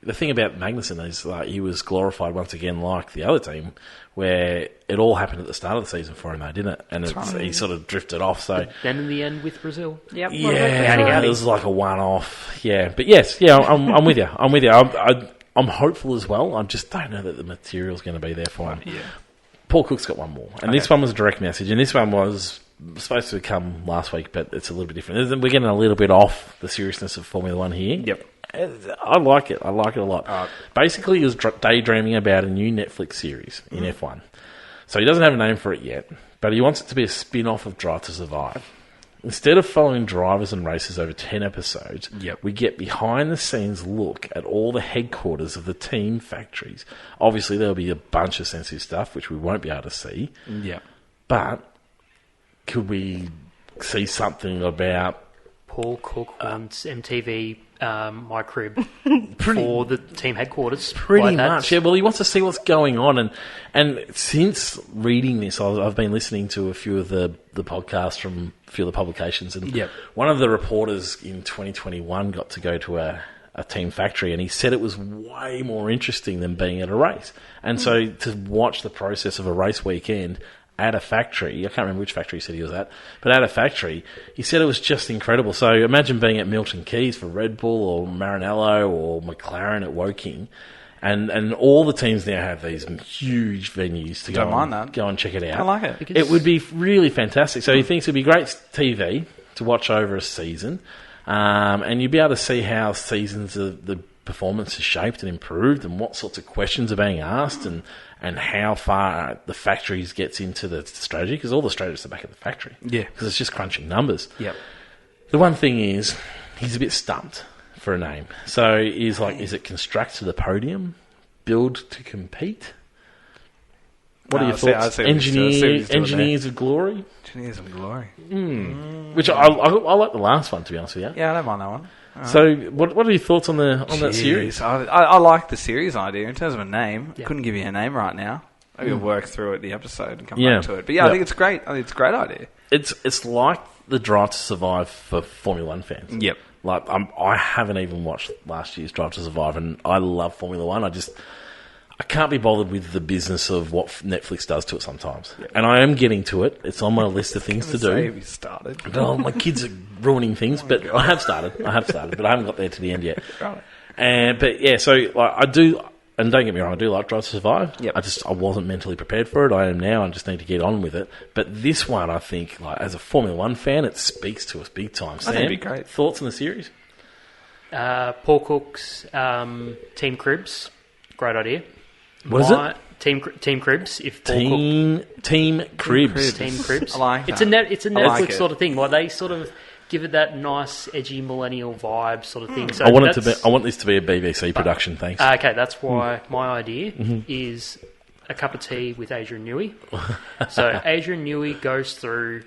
Magnussen is like he was glorified once again, like the other team, where it all happened at the start of the season for him, though, didn't it? And he sort of drifted off. So Then in the end with Brazil. Yep. yeah, it was like a one-off. Yeah, but yes, yeah, I'm with you. I'm with you. I'm hopeful as well. I just don't know that the material's going to be there for him. Yeah. Paul Cook's got one more, and this one was a direct message, and this one was supposed to come last week, but it's a little bit different. We're getting a little bit off the seriousness of Formula One here. Yep. I like it. I like it a lot. Basically, he was daydreaming about a new Netflix series in F1. So he doesn't have a name for it yet, but he wants it to be a spin-off of Drive to Survive. Instead of following drivers and races over 10 episodes, we get behind-the-scenes look at all the headquarters of the team factories. Obviously, there'll be a bunch of sensitive stuff, which we won't be able to see. Yeah. But could we see something about... Paul Cook wants MTV My Crib for the team headquarters. Pretty Like, much, yeah. Well, he wants to see what's going on, and since reading this, I've been listening to a few of the podcasts from a few of the publications, and one of the reporters in 2021 got to go to a team factory, and he said it was way more interesting than being at a race. And so to watch the process of a race weekend at a factory, I can't remember which factory he said he was at, but at a factory, he said it was just incredible. So imagine being at Milton Keynes for Red Bull or Maranello or McLaren at Woking, and all the teams now have these huge venues to go and check it out. I like it. Because It would be really fantastic. So he thinks it would be great TV to watch over a season, and you'd be able to see how seasons of the performance is shaped and improved, and what sorts of questions are being asked, and how far the factories gets into the strategy, because all the strategists are back at the factory. Yeah. Because it's just crunching numbers. Yep. The one thing is, he's a bit stumped for a name. So he's like, is it construct to the podium? Build to compete? What are your thoughts? Engineers of Glory? Engineers of Glory. Which I like the last one, to be honest with you. Yeah, I don't mind that one. So, what are your thoughts on that series? I like the series idea in terms of a name. Yeah. Couldn't give you a name right now. Maybe we'll work through it the episode and come back to it. But I think it's great. I think it's a great idea. It's like the Drive to Survive for Formula One fans. Yep. Like I haven't even watched last year's Drive to Survive, and I love Formula One. I can't be bothered with the business of what Netflix does to it sometimes. Yep. And I am getting to it. It's on my list of things to do. Have you started? Well, my kids are ruining things, but I have started, but I haven't got there to the end yet. Right. But yeah, so like, I do, and don't get me wrong, I do like Drive to Survive. Yep. I wasn't mentally prepared for it. I am now. I just need to get on with it. But this one, I think, like as a Formula One fan, it speaks to us big time. Sam, I think it'd be great. Thoughts on the series? Paul Cook's Team Cribs, great idea. What is it? Team Cribs. If Paul Team Cribs. Team Cribs. I like It's that. It's a I like Netflix it. sort of thing. Like they sort of give it that nice, edgy millennial vibe sort of thing. So I want this to be a BBC production. Thanks. Okay, that's why my idea is a cup of tea with Adrian Newey. So Adrian Newey goes through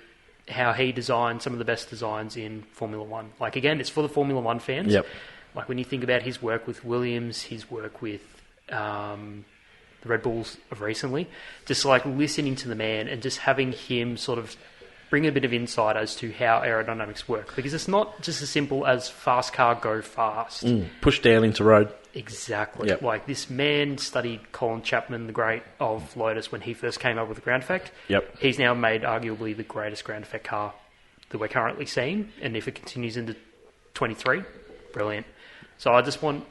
how he designed some of the best designs in Formula One. Like again, it's for the Formula One fans. Yep. Like when you think about his work with Williams, his work with the Red Bulls of recently, just like listening to the man and just having him sort of bring a bit of insight as to how aerodynamics work. Because it's not just as simple as fast car, go fast. Push down into road. Exactly. Yep. Like this man studied Colin Chapman, the great of Lotus, when he first came up with the ground effect. Yep. He's now made arguably the greatest ground effect car that we're currently seeing. And if it continues into 23, brilliant. So I just want,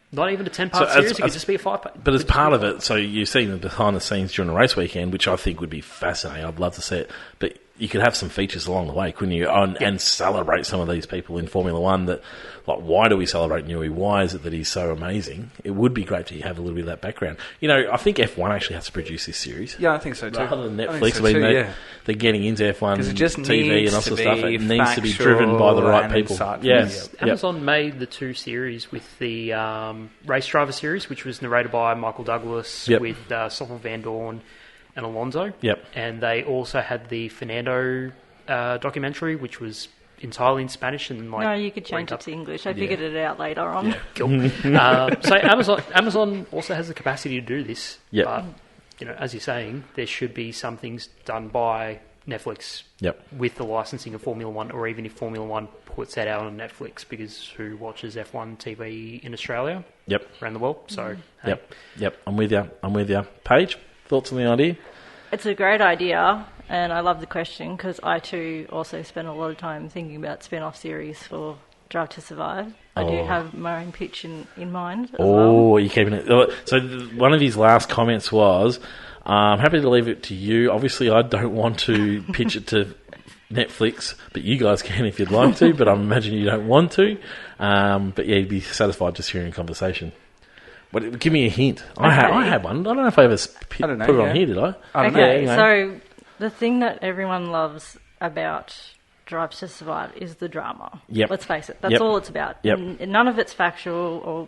not even a 10-part series, it could just be a 5-part. But as part of it, so you've seen the behind the scenes during a race weekend, which I think would be fascinating. I'd love to see it. But you could have some features along the way, couldn't you? And celebrate some of these people in Formula One that, like, why do we celebrate Newey? Why is it that he's so amazing? It would be great to have a little bit of that background. You know, I think F1 actually has to produce this series. Yeah, I think so too. Rather than Netflix, they're getting into F1 it just TV and all sorts of stuff. It needs to be driven by the right people. Yes. Amazon made the 2 series with the race driver series, which was narrated by Michael Douglas with Stoffel Van Dorn and Alonso. Yep. And they also had the Fernando documentary, which was entirely in Spanish. And no, you could change it to English. I figured it out later on. Yeah, cool. So Amazon also has the capacity to do this. Yep. But, you know, as you're saying, there should be some things done by Netflix with the licensing of Formula One, or even if Formula One puts that out on Netflix, because who watches F1 TV in Australia? Around the world. So, hey. I'm with you. Paige, thoughts on the idea? It's a great idea, and I love the question, because I too also spend a lot of time thinking about spin-off series for Drive to Survive. I do have my own pitch in mind as well. You're keeping it. So one of his last comments was, I'm happy to leave it to you. Obviously, I don't want to pitch it to Netflix, but you guys can if you'd like to, but I imagine you don't want to. But yeah, you'd be satisfied just hearing a conversation. But give me a hint. Okay. I had one. I don't know if I ever put it on here, did I? I don't know. Okay, Yeah, so the thing that everyone loves about Drive to Survive is the drama. Yep. Let's face it. That's all it's about. Yep. None of it's factual or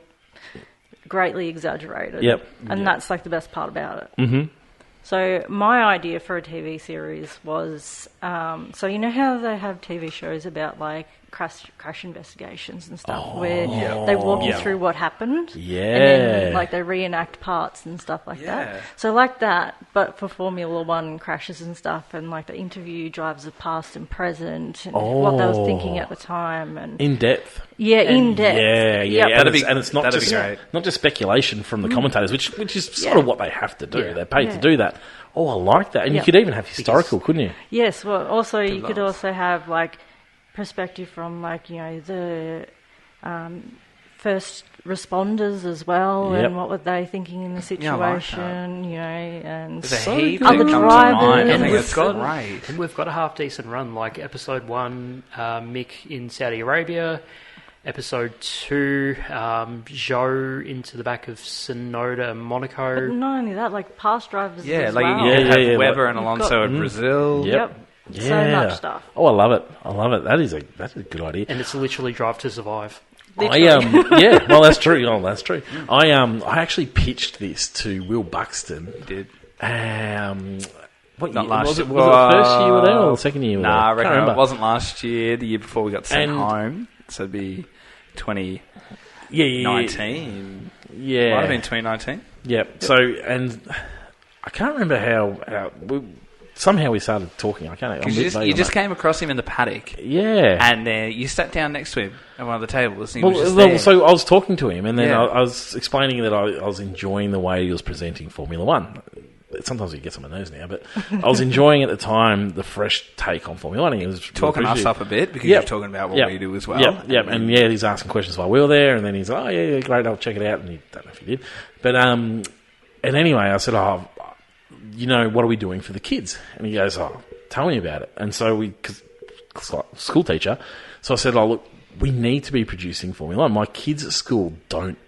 greatly exaggerated. Yep. And that's like the best part about it. Mm-hmm. So my idea for a TV series was, so you know how they have TV shows about like crash investigations and stuff, where they walk you through what happened, and then like they reenact parts and stuff like that. So like that, but for Formula One crashes and stuff, and like they interview drivers of past and present, and what they were thinking at the time, and in depth. Yeah, in depth. Yeah. Yep. And it's not just not just speculation from the commentators, which is sort of what they have to do. They're paid to do that. Oh, I like that. And you could even have historical, couldn't you? Yes. Well, also you could also have like perspective from like, you know, the first responders as well, and what were they thinking in the situation, you know, and there's a heap other that drivers. And we've got a half decent run, like episode 1, Mick in Saudi Arabia. Episode 2, Zhou into the back of Sonoda and Monaco. But not only that, like past drivers as like well. you have Webber and Alonso in Brazil. Yep. Yeah. So much stuff. Oh, I love it. That is a good idea. And it's literally Drive to Survive. Well, that's true. I actually pitched this to Will Buxton. You did. What Not year? last Was it year. the first year you were there or the second year you were there? I Can't reckon remember. it wasn't last year. The year before we got sent home. So it'd be 2019. Yeah. Might have been 2019. Yep. So, and I can't remember how somehow we started talking. I can't. You just came across him in the paddock. Yeah. And you sat down next to him at one of the tables. And he was just there. So I was talking to him, and then I was explaining that I was enjoying the way he was presenting Formula One. Sometimes he gets on my nose now, but I was enjoying at the time the fresh take on Formula One. He was talking us up a bit because you're talking about what we do as well. And he's asking questions while we were there, and then he's like, "Oh yeah, great, I'll check it out." And he don't know if he did, but and anyway, I said, "Oh, you know, what are we doing for the kids?" And he goes, "Oh, tell me about it." And so cause school teacher, so I said, "Oh, look, we need to be producing Formula One. My kids at school don't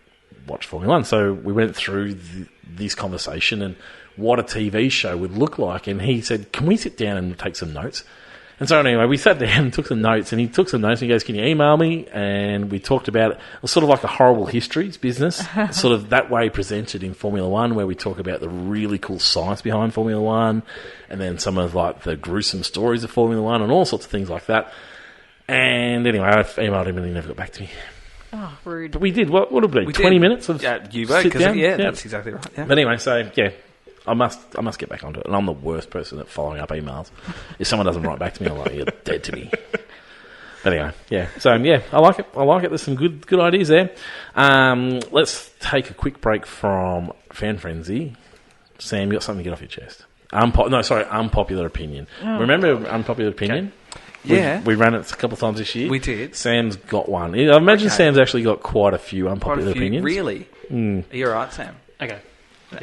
watch Formula One." So we went through this conversation and what a TV show would look like. And he said, "Can we sit down and take some notes?" And so anyway, we sat down and took some notes, and he took some notes and he goes, "Can you email me?" And we talked about it. It was sort of like a horrible histories business, sort of that way presented in Formula One, where we talk about the really cool science behind Formula One, and then some of like the gruesome stories of Formula One and all sorts of things like that. And anyway, I emailed him and he never got back to me. Oh, rude. But we did. What would it be? 20 minutes of you were, sit down? that's exactly right. Yeah. But anyway, so I must get back onto it. And I'm the worst person at following up emails. If someone doesn't write back to me, I'm like, "You're dead to me." But anyway, So I like it. There's some good ideas there. Let's take a quick break from Fan Frenzy. Sam, you got something to get off your chest? Unpopular opinion. Oh. Remember unpopular opinion? Yeah. We ran it a couple of times this year. We did. Sam's got one. I imagine Sam's actually got quite a few unpopular opinions. Really? Mm. Are you alright, Sam? Okay.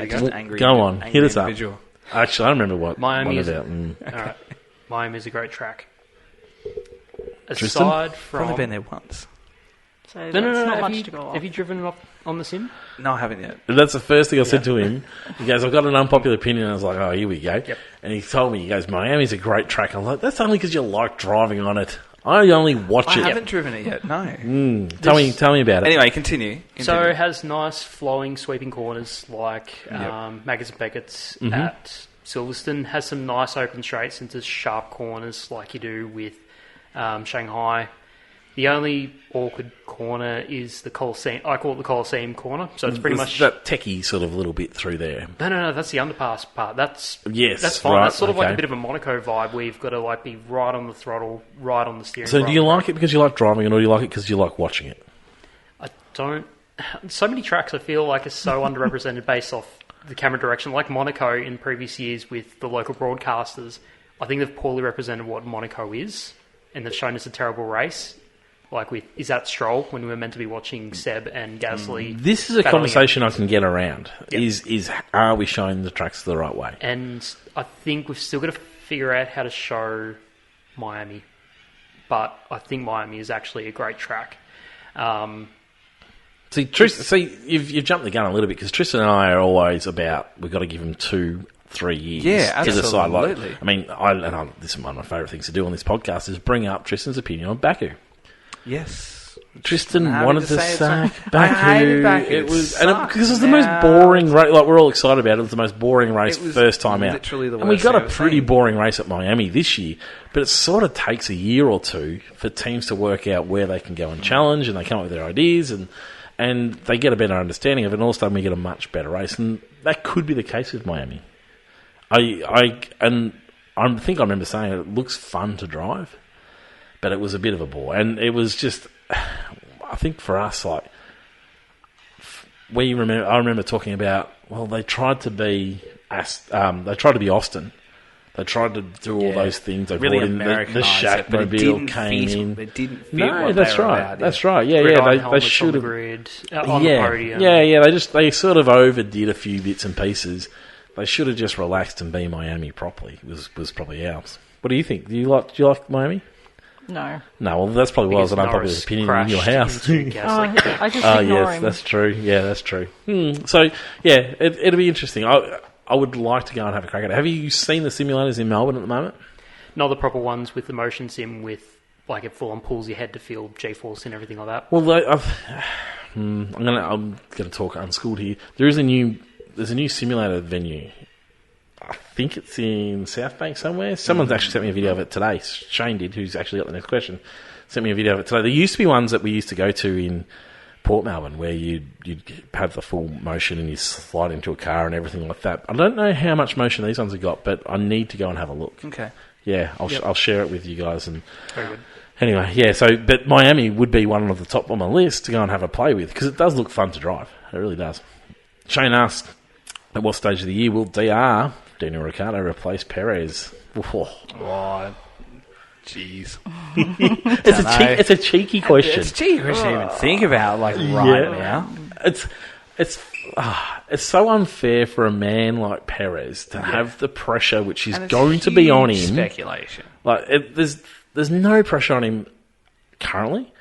Just angry. Go on, hit us up. Individual. Actually, I don't remember what My one music. about. All right. Miami's a great track. Tristan? Aside I've from... only been there once. So that's not much to go off. Have you driven up on the sim? No, I haven't yet. That's the first thing I said to him. He goes, I've got an unpopular opinion. I was like, oh, here we go. Yep. And he told me, he goes, Miami's a great track. I'm like, that's only because you like driving on it. I only watch I it. haven't driven it yet, no. Tell me about it. Anyway, continue. So it has nice flowing sweeping corners like Maggotts and Beckett's at Silverstone. Has some nice open straights into sharp corners like you do with Shanghai. The only awkward corner is the Coliseum. I call it the Coliseum corner. So it's pretty much that techie sort of little bit through there. No. That's the underpass part. That's fine. Right, That's sort of like a bit of a Monaco vibe where you've got to like be right on the throttle, right on the steering. So do you like it because you like driving it, or do you like it because you like watching it? I don't. So many tracks I feel like are so underrepresented based off the camera direction. Like Monaco in previous years with the local broadcasters, I think they've poorly represented what Monaco is, and they've shown us a terrible race. Like with Is That Stroll when we were meant to be watching Seb and Gasly. This is a conversation I can get around. Yep. Is are we showing the tracks the right way? And I think we've still got to figure out how to show Miami. But I think Miami is actually a great track. You've jumped the gun a little bit because Tristan and I are always about we've got to give him 2-3 years to decide. Like, I mean, this is one of my favourite things to do on this podcast is bring up Tristan's opinion on Baku. Yes. Tristan wanted to sack Baku. I hated Baku. Because it was the most boring race. Like, we're all excited about it. It was the most boring race first time out. Literally the worst and we got a I've pretty seen. boring race at Miami this year. But it sort of takes a year or two for teams to work out where they can go and challenge, and they come up with their ideas, and they get a better understanding of it, and all of a sudden we get a much better race. And that could be the case with Miami. I think I remember saying it looks fun to drive. But it was a bit of a bore, and it was just. I think for us, like I remember talking about. Well, they tried to be Austin. They tried to do all those things. They really brought in the Shackmobile came in. It didn't fit No, what that's they were right. about, That's right. Yeah. They should have. On the podium. Yeah. They sort of overdid a few bits and pieces. They should have just relaxed and be Miami properly. Was probably ours. What do you think? Do you like Miami? No. No, well, that's probably why it was an unpopular opinion in your house. I just ignore him. That's true. Yeah, that's true. So, yeah, it'll be interesting. I would like to go and have a crack at it. Have you seen the simulators in Melbourne at the moment? Not the proper ones with the motion sim with, like, it full on pulls your head to feel G-force and everything like that. Well, I'm gonna talk unschooled here. There's a new simulator venue. I think it's in South Bank somewhere. Someone's actually sent me a video of it today. Shane did, who's actually got the next question. Sent me a video of it today. There used to be ones that we used to go to in Port Melbourne where you'd have the full motion and you slide into a car and everything like that. I don't know how much motion these ones have got, but I need to go and have a look. Okay. Yeah, I'll share it with you guys. And very good. Anyway, yeah. But Miami would be one of the top on my list to go and have a play with because it does look fun to drive. It really does. Shane asked, at what stage of the year will Daniel Ricciardo replace Perez? Oh, jeez. It's a cheeky question. It's a cheeky question to even think about, now. It's so unfair for a man like Perez to have the pressure which is going to be on him. Speculation. There's no pressure on him currently.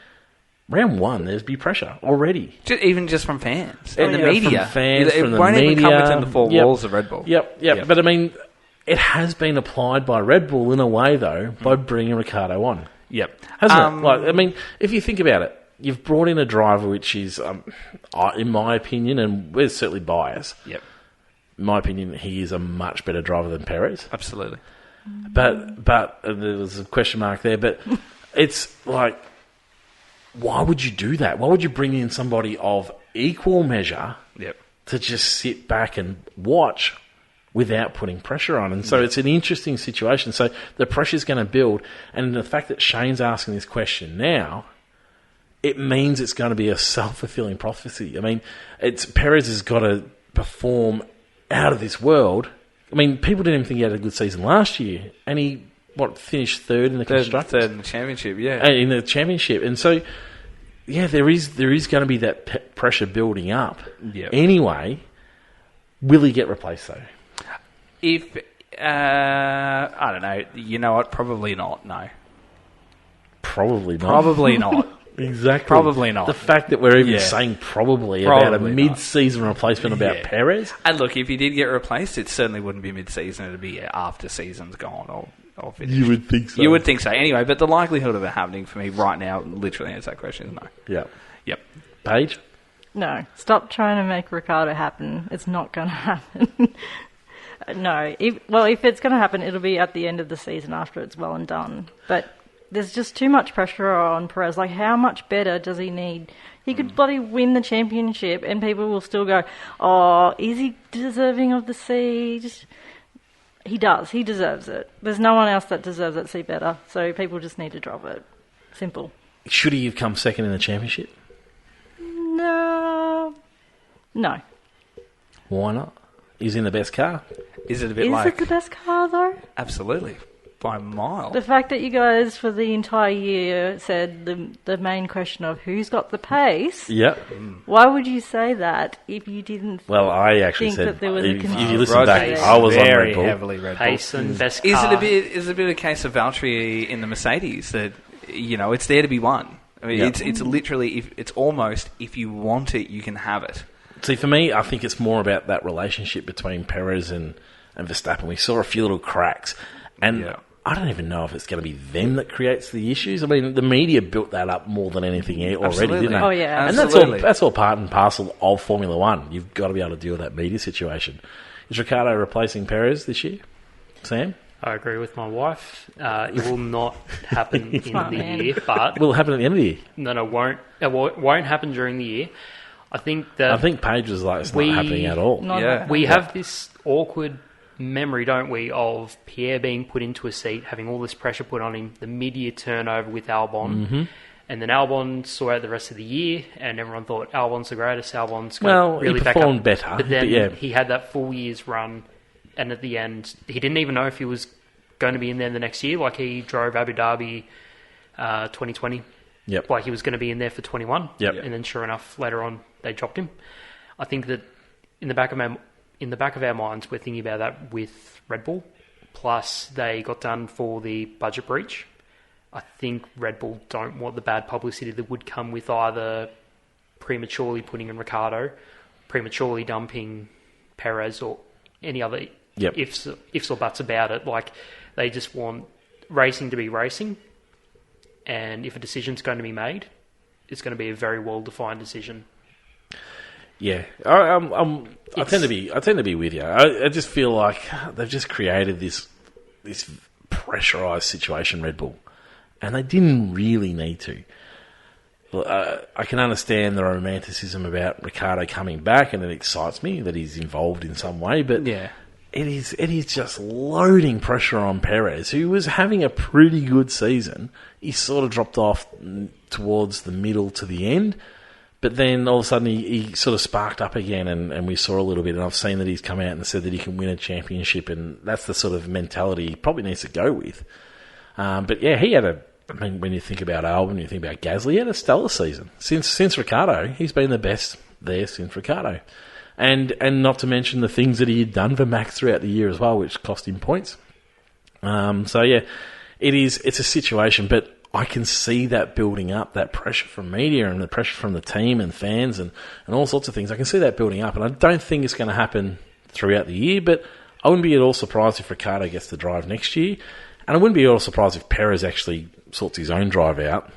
Round one, there's be pressure already. Even just from fans and the media. From fans, from the media. It won't even come within the four walls of Red Bull. Yep. But I mean, it has been applied by Red Bull in a way, though, by bringing Ricciardo on. Yep. Hasn't it? If you think about it, you've brought in a driver which is, in my opinion, and we're certainly biased. Yep. In my opinion, he is a much better driver than Perez. Absolutely. But there was a question mark there. But it's like, why would you do that? Why would you bring in somebody of equal measure to just sit back and watch without putting pressure on? And so it's an interesting situation. So the pressure's going to build. And the fact that Shane's asking this question now, it means it's going to be a self-fulfilling prophecy. I mean, Perez has got to perform out of this world. I mean, people didn't even think he had a good season last year. And he, finished third in the Constructors? Third in the Championship, yeah. In the Championship. And so, yeah, there is going to be that pressure building up. Yep. Anyway, will he get replaced, though? I don't know. You know what? Probably not. No. Probably not. Probably not. Exactly. Probably not. The fact that we're even saying probably about a Probably mid-season replacement about Perez. And look, if he did get replaced, it certainly wouldn't be mid-season. It'd be after season's gone or finished. You would think so. You would think so. Anyway, but the likelihood of it happening for me right now, literally answer that question is no. Yeah. Yep. Paige? No. Stop trying to make Ricciardo happen. It's not going to happen. No. If it's going to happen, it'll be at the end of the season after it's well and done. But there's just too much pressure on Perez. Like, how much better does he need? He could bloody win the championship and people will still go, oh, is he deserving of the C? He does. He deserves it. There's no one else that deserves that C better. So people just need to drop it. Simple. Should he have come second in the championship? No. Why not? He's in the best car. Is it a bit Is like... it the best car, though? Absolutely. By a mile. The fact that you guys for the entire year said the main question of who's got the pace. Yep. Why would you say that if you didn't? Well, I actually think said that there was a if you concern. listen back, I was on very Red Bull. heavily Red Bull. Pace and best car. Is it a bit of a case of Valtteri in the Mercedes that it's there to be won? I mean, it's literally it's almost if you want it, you can have it. See, for me, I think it's more about that relationship between Perez and Verstappen. We saw a few little cracks, and I don't even know if it's going to be them that creates the issues. I mean, the media built that up more than anything already, didn't they? Oh, yeah. And that's all part and parcel of Formula One. You've got to be able to deal with that media situation. Is Ricciardo replacing Perez this year? Sam? I agree with my wife. It will not happen in the year, but... Will it happen at the end of the year? No, won't. It won't happen during the year. I think Paige was like, it's not happening at all. We have this awkward memory, don't we, of Pierre being put into a seat, having all this pressure put on him, the mid-year turnover with Albon, and then Albon saw out the rest of the year, and everyone thought Albon's the greatest, Albon's going to really back up. He performed better. But then he had that full year's run, and at the end, he didn't even know if he was going to be in there the next year. Like, he drove Abu Dhabi 2020. Yep. Like, he was going to be in there for 21. Yep. And then, sure enough, later on, they dropped him. I think that in the back of our minds, we're thinking about that with Red Bull. Plus, they got done for the budget breach. I think Red Bull don't want the bad publicity that would come with either prematurely putting in Ricciardo, prematurely dumping Perez, or any other ifs or buts about it. Like, they just want racing to be racing, and if a decision's going to be made, it's going to be a very well-defined decision. Yeah, I tend to be with you. I just feel like they've just created this pressurised situation, Red Bull, and they didn't really need to. I can understand the romanticism about Ricciardo coming back, and it excites me that he's involved in some way. But it is just loading pressure on Perez, who was having a pretty good season. He sort of dropped off towards the middle to the end. But then all of a sudden he sort of sparked up again, and we saw a little bit. And I've seen that he's come out and said that he can win a championship, and that's the sort of mentality he probably needs to go with. But yeah, he had when you think about Albon, you think about Gasly, he had a stellar season. Since Ricciardo, he's been the best there since Ricciardo. And not to mention the things that he had done for Max throughout the year as well, which cost him points. So yeah, it's a situation, but I can see that building up, that pressure from media and the pressure from the team and fans and all sorts of things. I can see that building up, and I don't think it's going to happen throughout the year, but I wouldn't be at all surprised if Ricciardo gets the drive next year, and I wouldn't be at all surprised if Perez actually sorts his own drive out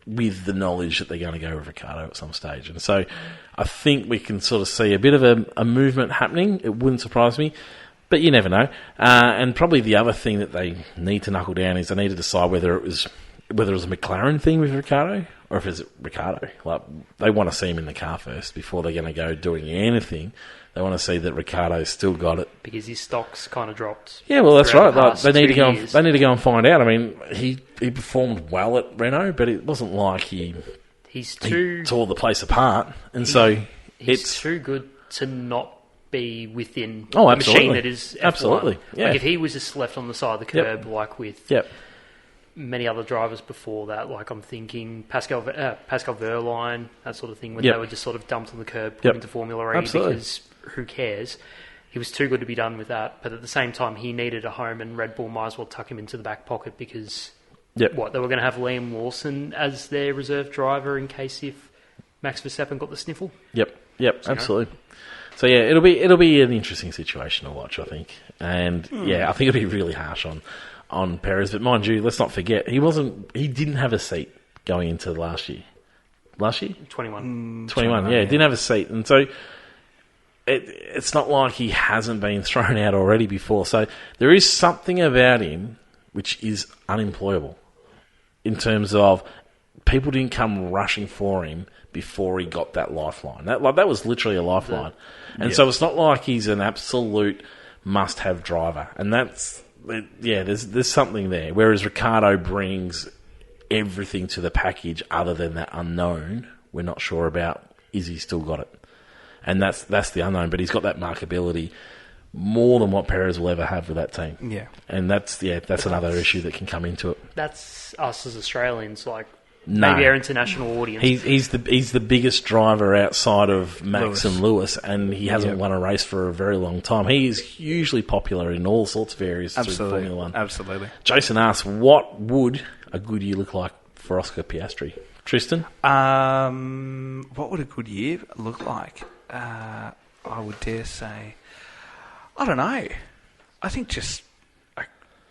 with the knowledge that they're going to go with Ricciardo at some stage. And so I think we can sort of see a bit of a movement happening. It wouldn't surprise me. But you never know. And probably the other thing that they need to knuckle down is they need to decide whether it was a McLaren thing with Ricciardo or if it's Ricciardo. Like, they want to see him in the car first before they're going to go doing anything. They want to see that Ricciardo's still got it because his stock's kind of dropped. Yeah, well, that's right. Like, they need to go. Years. They need to go and find out. I mean, he performed well at Renault, but it wasn't like he tore the place apart. And he's too good to not be within a machine that is F1. Absolutely. Yeah. Like, if he was just left on the side of the curb, like with many other drivers before that, like I'm thinking Pascal Wehrlein, that sort of thing, when they were just sort of dumped on the curb, put into Formula E because who cares? he was too good to be done with that. But at the same time, he needed a home, and Red Bull might as well tuck him into the back pocket because they were going to have Liam Lawson as their reserve driver in case if Max Verstappen got the sniffle. Yep, absolutely. So yeah, it'll be an interesting situation to watch, I think, and I think it'll be really harsh on Perez. But mind you, let's not forget he didn't have a seat going into last year. Last year, 21. 21. Yeah, he didn't have a seat, and so it's not like he hasn't been thrown out already before. So there is something about him which is unemployable in terms of people didn't come rushing for him before he got that lifeline. That was literally a lifeline. And so it's not like he's an absolute must-have driver. And there's something there. Whereas Ricciardo brings everything to the package other than that unknown. We're not sure about, is he still got it? And that's the unknown. But he's got that markability more than what Perez will ever have with that team. Yeah. And that's another issue that can come into it. That's us as Australians, No. maybe our international audience. He's the biggest driver outside of Max and Lewis, and he hasn't won a race for a very long time. He is hugely popular in all sorts of areas through Formula One. Absolutely. Jason asks, what would a good year look like for Oscar Piastri? Tristan? What would a good year look like? I would dare say, I don't know. I think just,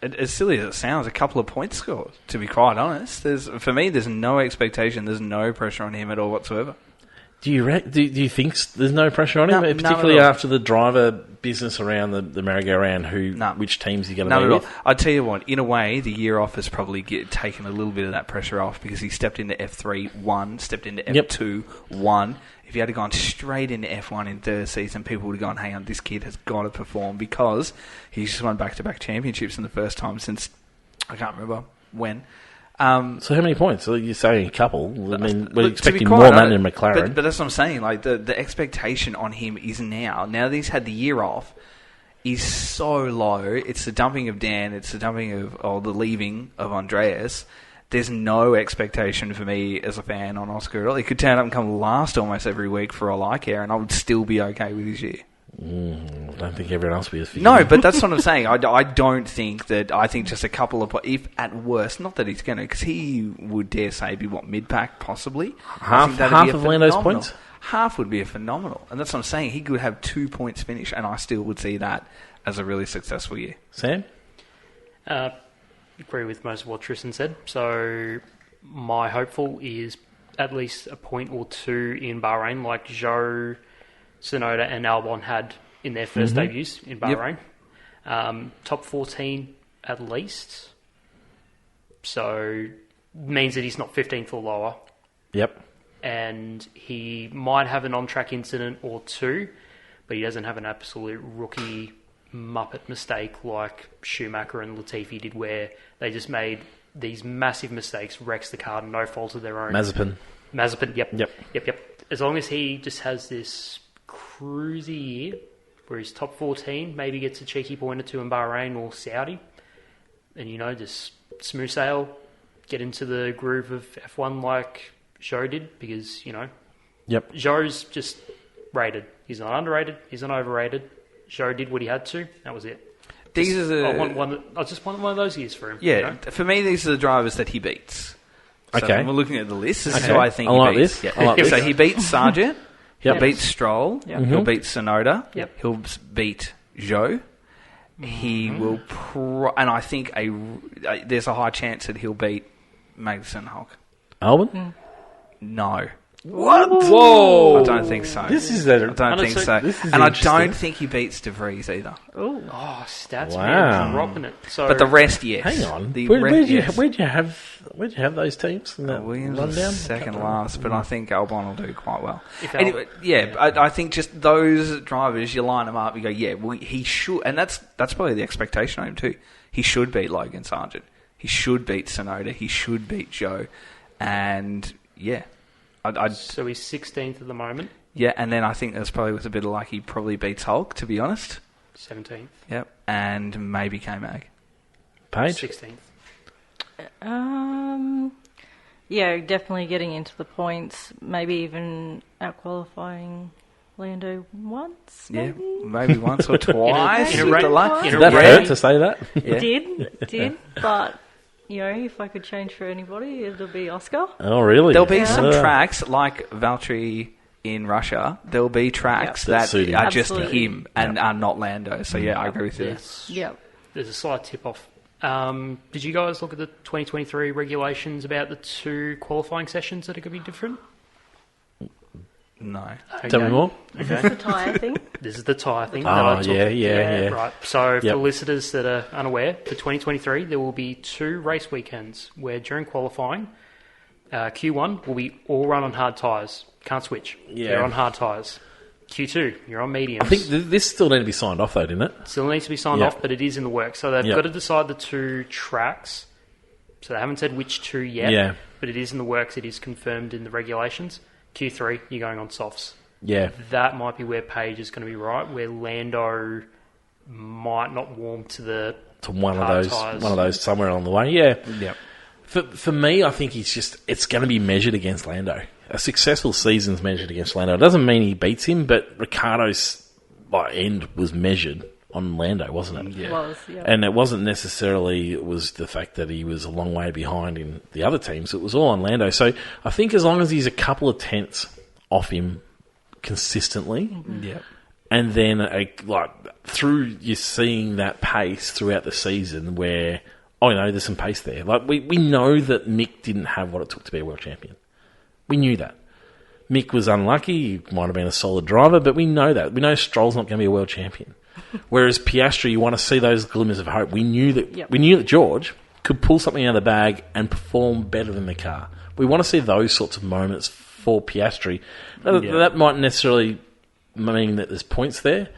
as silly as it sounds, a couple of points scored, to be quite honest. For me, there's no expectation, there's no pressure on him at all whatsoever. Do you think there's no pressure on him, particularly after the driver business around the merry-go-round, which teams you're going to be with? I'd tell you what, in a way, the year off has probably taken a little bit of that pressure off because he stepped into F3, won, stepped into F2, won. If he had gone straight into F1 in third season, people would have gone, hang on, this kid has got to perform because he's just won back-to-back championships in the first time since, I can't remember when. So how many points? So you're saying a couple. I mean, we're expecting more than that in McLaren. But that's what I'm saying. Like the expectation on him is now that he's had the year off, is so low. It's the dumping of Dan. It's the dumping or the leaving of Andreas. There's no expectation for me as a fan on Oscar at all. He could turn up and come last almost every week for all I care, and I would still be okay with his year. I don't think everyone else will be as No, but that's what I'm saying. I don't think that. I think just a couple of, if at worst, not that he's going to, because he would dare say be mid-pack possibly. Half of Lando's points? Half would be a phenomenal. And that's what I'm saying. He could have 2 points finish, and I still would see that as a really successful year. Sam? Agree with most of what Tristan said. So my hopeful is at least a point or two in Bahrain, like Zhou, Tsunoda and Albon had in their first debuts in Bahrain. Top 14 at least. So means that he's not 15th or lower. Yep. And he might have an on-track incident or two, but he doesn't have an absolute rookie Muppet mistake like Schumacher and Latifi did, where they just made these massive mistakes, wrecks the car, no fault of their own. Mazepin, yep. As long as he just has this cruisy year where he's top 14, maybe gets a cheeky point or two in Bahrain or Saudi, and just smooth sail, get into the groove of F1 like Zhou did, because Zhou's just rated. He's not underrated, he's not overrated. Zhou did what he had to. That was it. I just want one of those years for him. Yeah, for me, these are the drivers that he beats. So okay. when we're looking at the list, this is who I think he beats. This. I like this. So he beats Sargent. He'll beat Stroll. Yep. He'll beat Tsunoda. Yep. He'll beat Zhou. He will... and I think there's a high chance that he'll beat Magnussen Hulk. Albon? No. What? Whoa! I don't think so. I don't think so. And I don't think he beats De Vries either. Oh, stats, wow. man, dropping it. So, but the rest, yes. Hang on. Where'd you have those teams in that Williams rundown? Second last, but I think Albon will do quite well. Anyway, I think just those drivers, you line them up, you go, he should, and that's probably the expectation on him too. He should beat Logan Sargent. He should beat Tsunoda. He should beat Zhou. And so he's 16th at the moment. Yeah, and then I think that's probably with a bit of luck he probably beats Hulk, to be honest. 17th. Yep, and maybe K-Mag. Paige? 16th. Yeah, definitely getting into the points, maybe even out-qualifying Lando once, Yeah, maybe? maybe once or twice. in a with ra- the luck. in Did a that rare- hurt to say that? Yeah. Did, but, if I could change for anybody, it'll be Oscar. Oh, really? There'll be some Yeah. tracks like Valtteri in Russia. There'll be tracks That that suit him. are just Absolutely. him and are not Lando. So yeah, I agree with you. Yep. There's a slight tip-off. Did you guys look at the 2023 regulations about the 2 qualifying sessions that are going to be different? No. Tell me more. Is this the tyre thing? This is the tyre thing. Oh, that I took. yeah. Right. So Yep. for listeners that are unaware, for 2023 there will be 2 race weekends where during qualifying, Q1 will be all run on hard tyres. Can't switch. Yeah. They're on hard tyres. Q2, you're on mediums. I think this still need to be signed off, though, didn't it? Still needs to be signed Yep. off, but it is in the works. So they've Yep. got to decide the 2 tracks. So they haven't said which 2 yet, Yeah. but it is in the works. It is confirmed in the regulations. Q3, you're going on softs. Yeah. That might be where Paige is going to be right, where Lando might not warm to the To one hard of tyres. those somewhere along the way. Yeah. Yep. For me, I think it's going to be measured against Lando. A successful season's measured against Lando. It doesn't mean he beats him, but Ricciardo's end was measured on Lando, wasn't it? Yeah. Was, yeah. And it wasn't necessarily the fact that he was a long way behind in the other teams. It was all on Lando. So I think as long as he's a couple of tenths off him consistently, Yep. and then through you seeing that pace throughout the season where, there's some pace there. Like we know that Mick didn't have what it took to be a world champion. We knew that. Mick was unlucky. He might have been a solid driver, but we know that. We know Stroll's not going to be a world champion. Whereas Piastri, you want to see those glimmers of hope. We knew that. Yep. We knew that George could pull something out of the bag and perform better than the car. We want to see those sorts of moments for Piastri. That might necessarily mean that there's points there.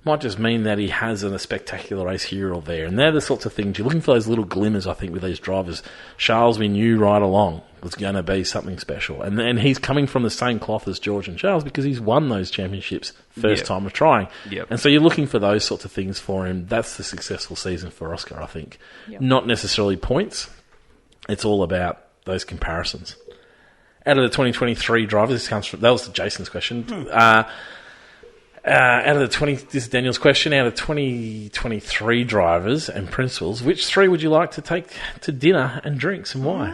Might just mean that he has a spectacular race here or there. And they're the sorts of things you're looking for, those little glimmers, I think, with these drivers. Charles, we knew right along, was going to be something special. And he's coming from the same cloth as George and Charles because he's won those championships first time of trying. Yep. And so you're looking for those sorts of things for him. That's the successful season for Oscar, I think. Yep. Not necessarily points. It's all about those comparisons. Out of the 2023 drivers, that was Jason's question. This is Daniel's question. Out of 2023 drivers and principals, which 3 would you like to take to dinner and drinks, and why?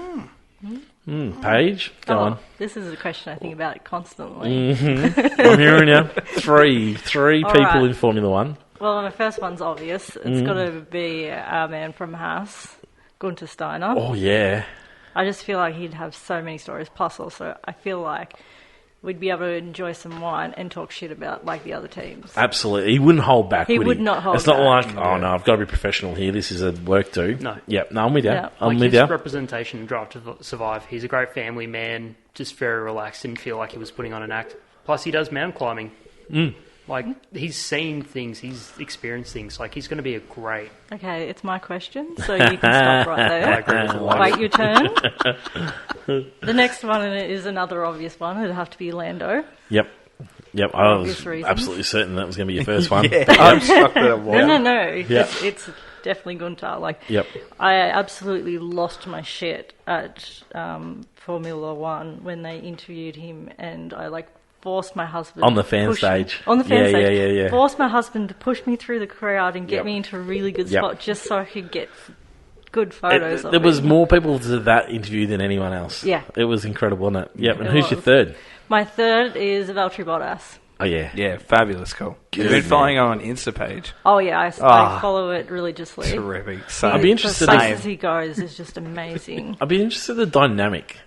Paige, go on. This is a question I think about constantly. I'm hearing you. Three All people right. in Formula One. Well, the first one's obvious. It's got to be our man from Haas, Gunther Steiner. Oh yeah, I just feel like he'd have so many stories. Plus, also, I feel like we'd be able to enjoy some wine and talk shit about like the other teams. absolutely. He wouldn't hold back. He would would not hold It's not back. like, I've got to be professional here. This is a work do. No. Yep. No, I'm with you. Yeah. I'm Like with his you. representation in Drive to Survive, he's a great family man, just very relaxed, didn't feel like he was putting on an act. Plus, he does mountain climbing. Like, he's seen things, he's experienced things. Like, he's going to be a great... Okay, it's my question, so you can stop right I there. agree with a lot. Wait your turn. The next one is another obvious one. It'd have to be Lando. Yep. I was obvious reasons. absolutely certain that was going to be your first one. I'm shocked that it was. No. Yeah. It's definitely Gunther. Like, Yep. I absolutely lost my shit at Formula One when they interviewed him, and I forced my husband On the fan to push stage. Me, on the fan Yeah, stage. yeah. Forced my husband to push me through the crowd and get Yep. me into a really good Yep. spot just so I could get good photos of There was him. more people to that interview than anyone else. Yeah. It was incredible, wasn't it? Yep. And It who's your was. third? My third is Valtteri Bottas. Oh, yeah. Yeah, fabulous, cool. You've Good been man. following on Insta page. Oh yeah, I follow it religiously. Terrific. So I'd be interested The in- places he goes is just amazing. I'd be interested in the dynamic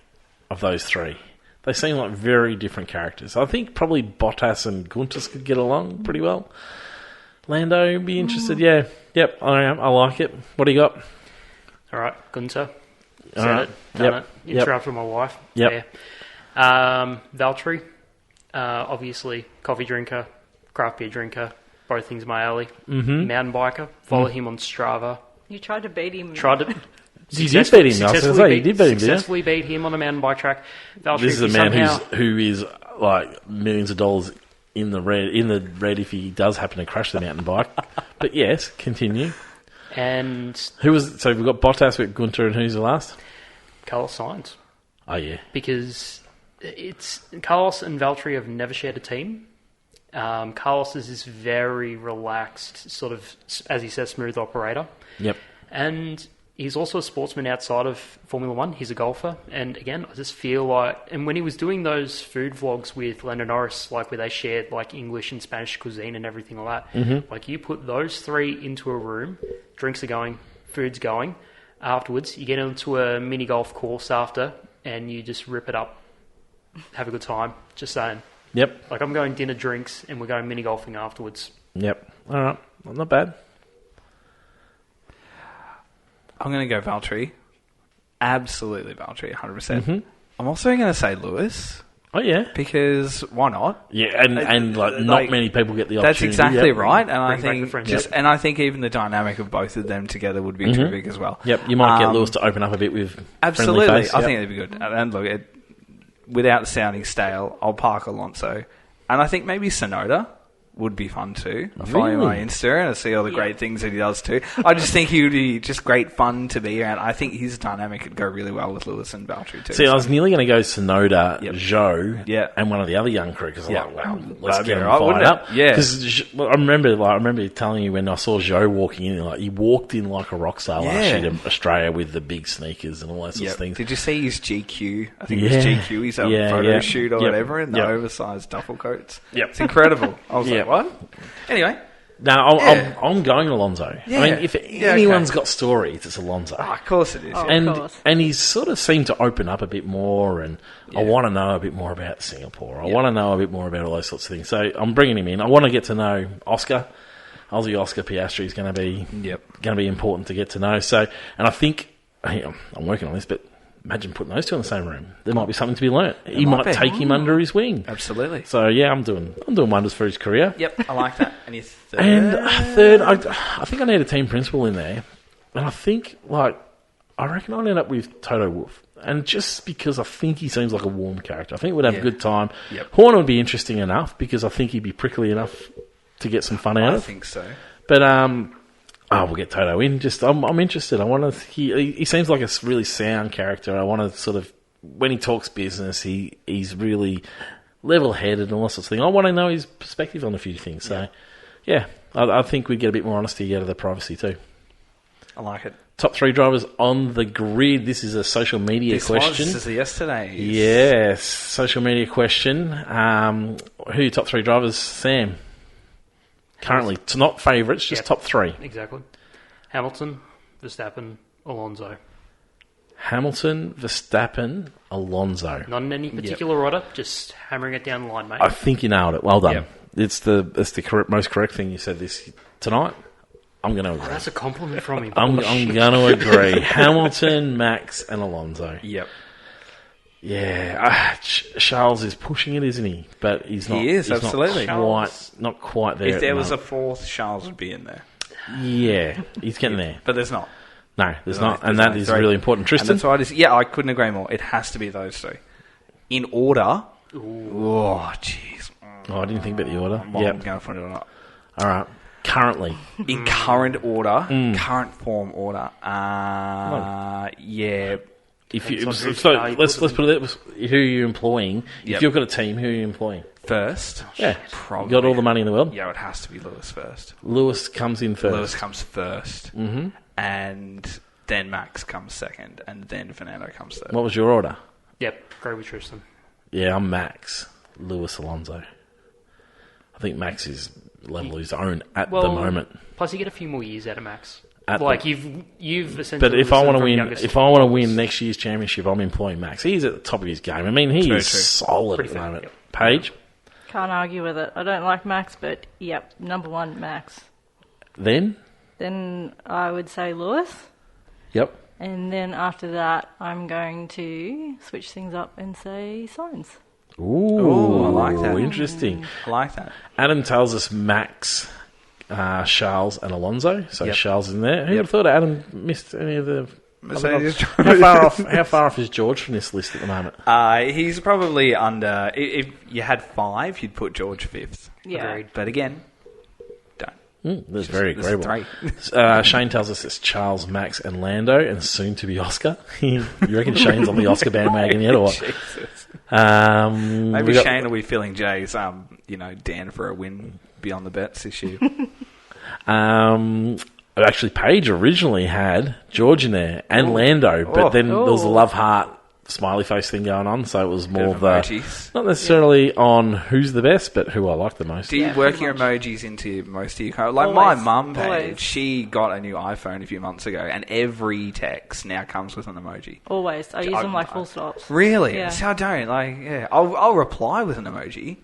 of those 3. They seem like very different characters. I think probably Bottas and Gunther could get along pretty well. Lando would be interested, yeah. Yep, I am. I like it. What do you got? All right, Gunther. Said All right. it, done Yep. it. Interrupted my wife. Yep. There. Valtteri, obviously, coffee drinker, craft beer drinker, both things my alley. Mm-hmm. Mountain biker, follow him on Strava. You tried to beat him. Tried to... You did beat him. I was going to say, you did beat him, didn't you? Successfully beat him on a mountain bike track. Valtteri, This is a if he man somehow, who is like millions of dollars in the red if he does happen to crash the mountain bike. But yes, continue. And So we've got Bottas with Gunther, and who's the last? Carlos Sainz. Oh yeah. Because it's Carlos and Valtteri have never shared a team. Carlos is this very relaxed, sort of, as he says, smooth operator. Yep. And he's also a sportsman outside of Formula One. He's a golfer. And again, I just feel like... And when he was doing those food vlogs with Lando Norris, like where they shared like English and Spanish cuisine and everything like that, like you put those three into a room, drinks are going, food's going. Afterwards, you get into a mini golf course after and you just rip it up. Have a good time. Just saying. Yep. Like I'm going dinner, drinks, and we're going mini golfing afterwards. Yep. All right. Well, not bad. I'm going to go Valtteri. Absolutely Valtteri, 100%. I'm also going to say Lewis. Oh, yeah. Because why not? Yeah, and like not many people get the opportunity. That's exactly right. And I think even the dynamic of both of them together would be terrific as well. Yep, you might get Lewis to open up a bit with absolutely. friendly face. I think it'd be good. And look, without sounding stale, I'll park Alonso. And I think maybe Tsunoda would be fun too. I follow him on Insta and I see all the great things that he does too. I just think he would be just great fun to be around. I think his dynamic could go really well with Lewis and Valtteri too. See, I was nearly going to go Tsunoda, Zhou, and one of the other young crew because I'm like, wow, let's get him fired up. Yeah, because I remember telling you when I saw Zhou walking in, like he walked in like a rock star last year to Australia with the big sneakers and all those sorts of things. Did you see his GQ? I think it was GQ. His photo shoot or whatever in the oversized duffel coats. Yep, it's incredible. I was like, what? Anyway. No, I'm going Alonso. Yeah. I mean, if anyone's got stories, it's Alonso. Oh, of course it is. And he's sort of seemed to open up a bit more, and I want to know a bit more about Singapore. I want to know a bit more about all those sorts of things. So I'm bringing him in. I want to get to know Aussie Oscar Piastri is going to be important to get to know. So, and I think I'm working on this, but imagine putting those two in the same room. There might be something to be learnt. He might take him under his wing. Absolutely. So yeah, I'm doing wonders for his career. Yep, I like that. And his third? And third, I think I need a team principal in there. And I think, I reckon I'll end up with Toto Wolff. And just because I think he seems like a warm character. I think we'd have a good time. Yep. Horner would be interesting enough because I think he'd be prickly enough to get some fun out of. I think so. But, we'll get Toto in. I'm interested. I want to. He seems like a really sound character. I want to sort of, when he talks business, he's really level-headed and all that sort of thing. I want to know his perspective on a few things. So, I think we'd get a bit more honesty out of the privacy too. I like it. Top 3 drivers on the grid. This is a social media question. This is yesterday's. Yes, social media question. Who are your top 3 drivers, Sam? Currently, it's not favourites, just top 3. Exactly. Hamilton, Verstappen, Alonso. Hamilton, Verstappen, Alonso. Not in any particular order, just hammering it down the line, mate. I think you nailed it. Well done. Yep. It's the most correct thing you said this tonight. I'm going to agree. That's a compliment from him. I'm going to agree. Hamilton, Max, and Alonso. Yep. Yeah, Charles is pushing it, isn't he? But he's not. He is, absolutely. Not quite there. If there was a fourth, Charles would be in there. Yeah, he's getting there. But there's not. No, there's not. And that is really important. Tristan? That's why I couldn't agree more. It has to be those two. In order. Ooh. Oh, jeez. Oh, I didn't think about the order. I'm going to find it or not. All right. Currently. In current order, current form order, yeah. If you, let's put it this: who are you employing? If you've got a team, who are you employing? First, probably. You got all the money in the world. Yeah, it has to be Lewis first. Lewis comes in first. Lewis comes first, and then Max comes second, and then Fernando comes third. What was your order? Yep, agree with Tristan. Yeah, I'm Max, Lewis, Alonso. I think Max is level his own at the moment. Plus, you get a few more years out of Max. You've essentially. But if I want to win next year's championship, I'm employing Max. He's at the top of his game. I mean, he is solid at the moment. Yep. Paige? Can't argue with it. I don't like Max, but number 1, Max. Then I would say Lewis. Yep. And then after that, I'm going to switch things up and say Sainz. Ooh, I like that. Interesting. I like that. Adam tells us Max, Charles, and Alonso. So Charles in there. Who would have thought Adam missed any of the? How far off is George from this list at the moment? He's probably under. If you had 5, you'd put George 5th. Yeah. Agreed. But again, don't. That's very agreeable. 3. Shane tells us it's Charles, Max, and Lando, and soon to be Oscar. You reckon Shane's on the Oscar bandwagon yet, or what? Jesus. Maybe Shane will be filling Jay's Dan for a win beyond the bets this year. Actually, Paige originally had George in there and Lando, but then there was a love heart smiley face thing going on, so it was more of not necessarily on who's the best, but who I like the most. Do you work your emojis into most of your... Like my mum, Paige, she got a new iPhone a few months ago, and every text now comes with an emoji. Always. I use them like full stops. Really? Yeah. So I don't. I'll reply with an emoji.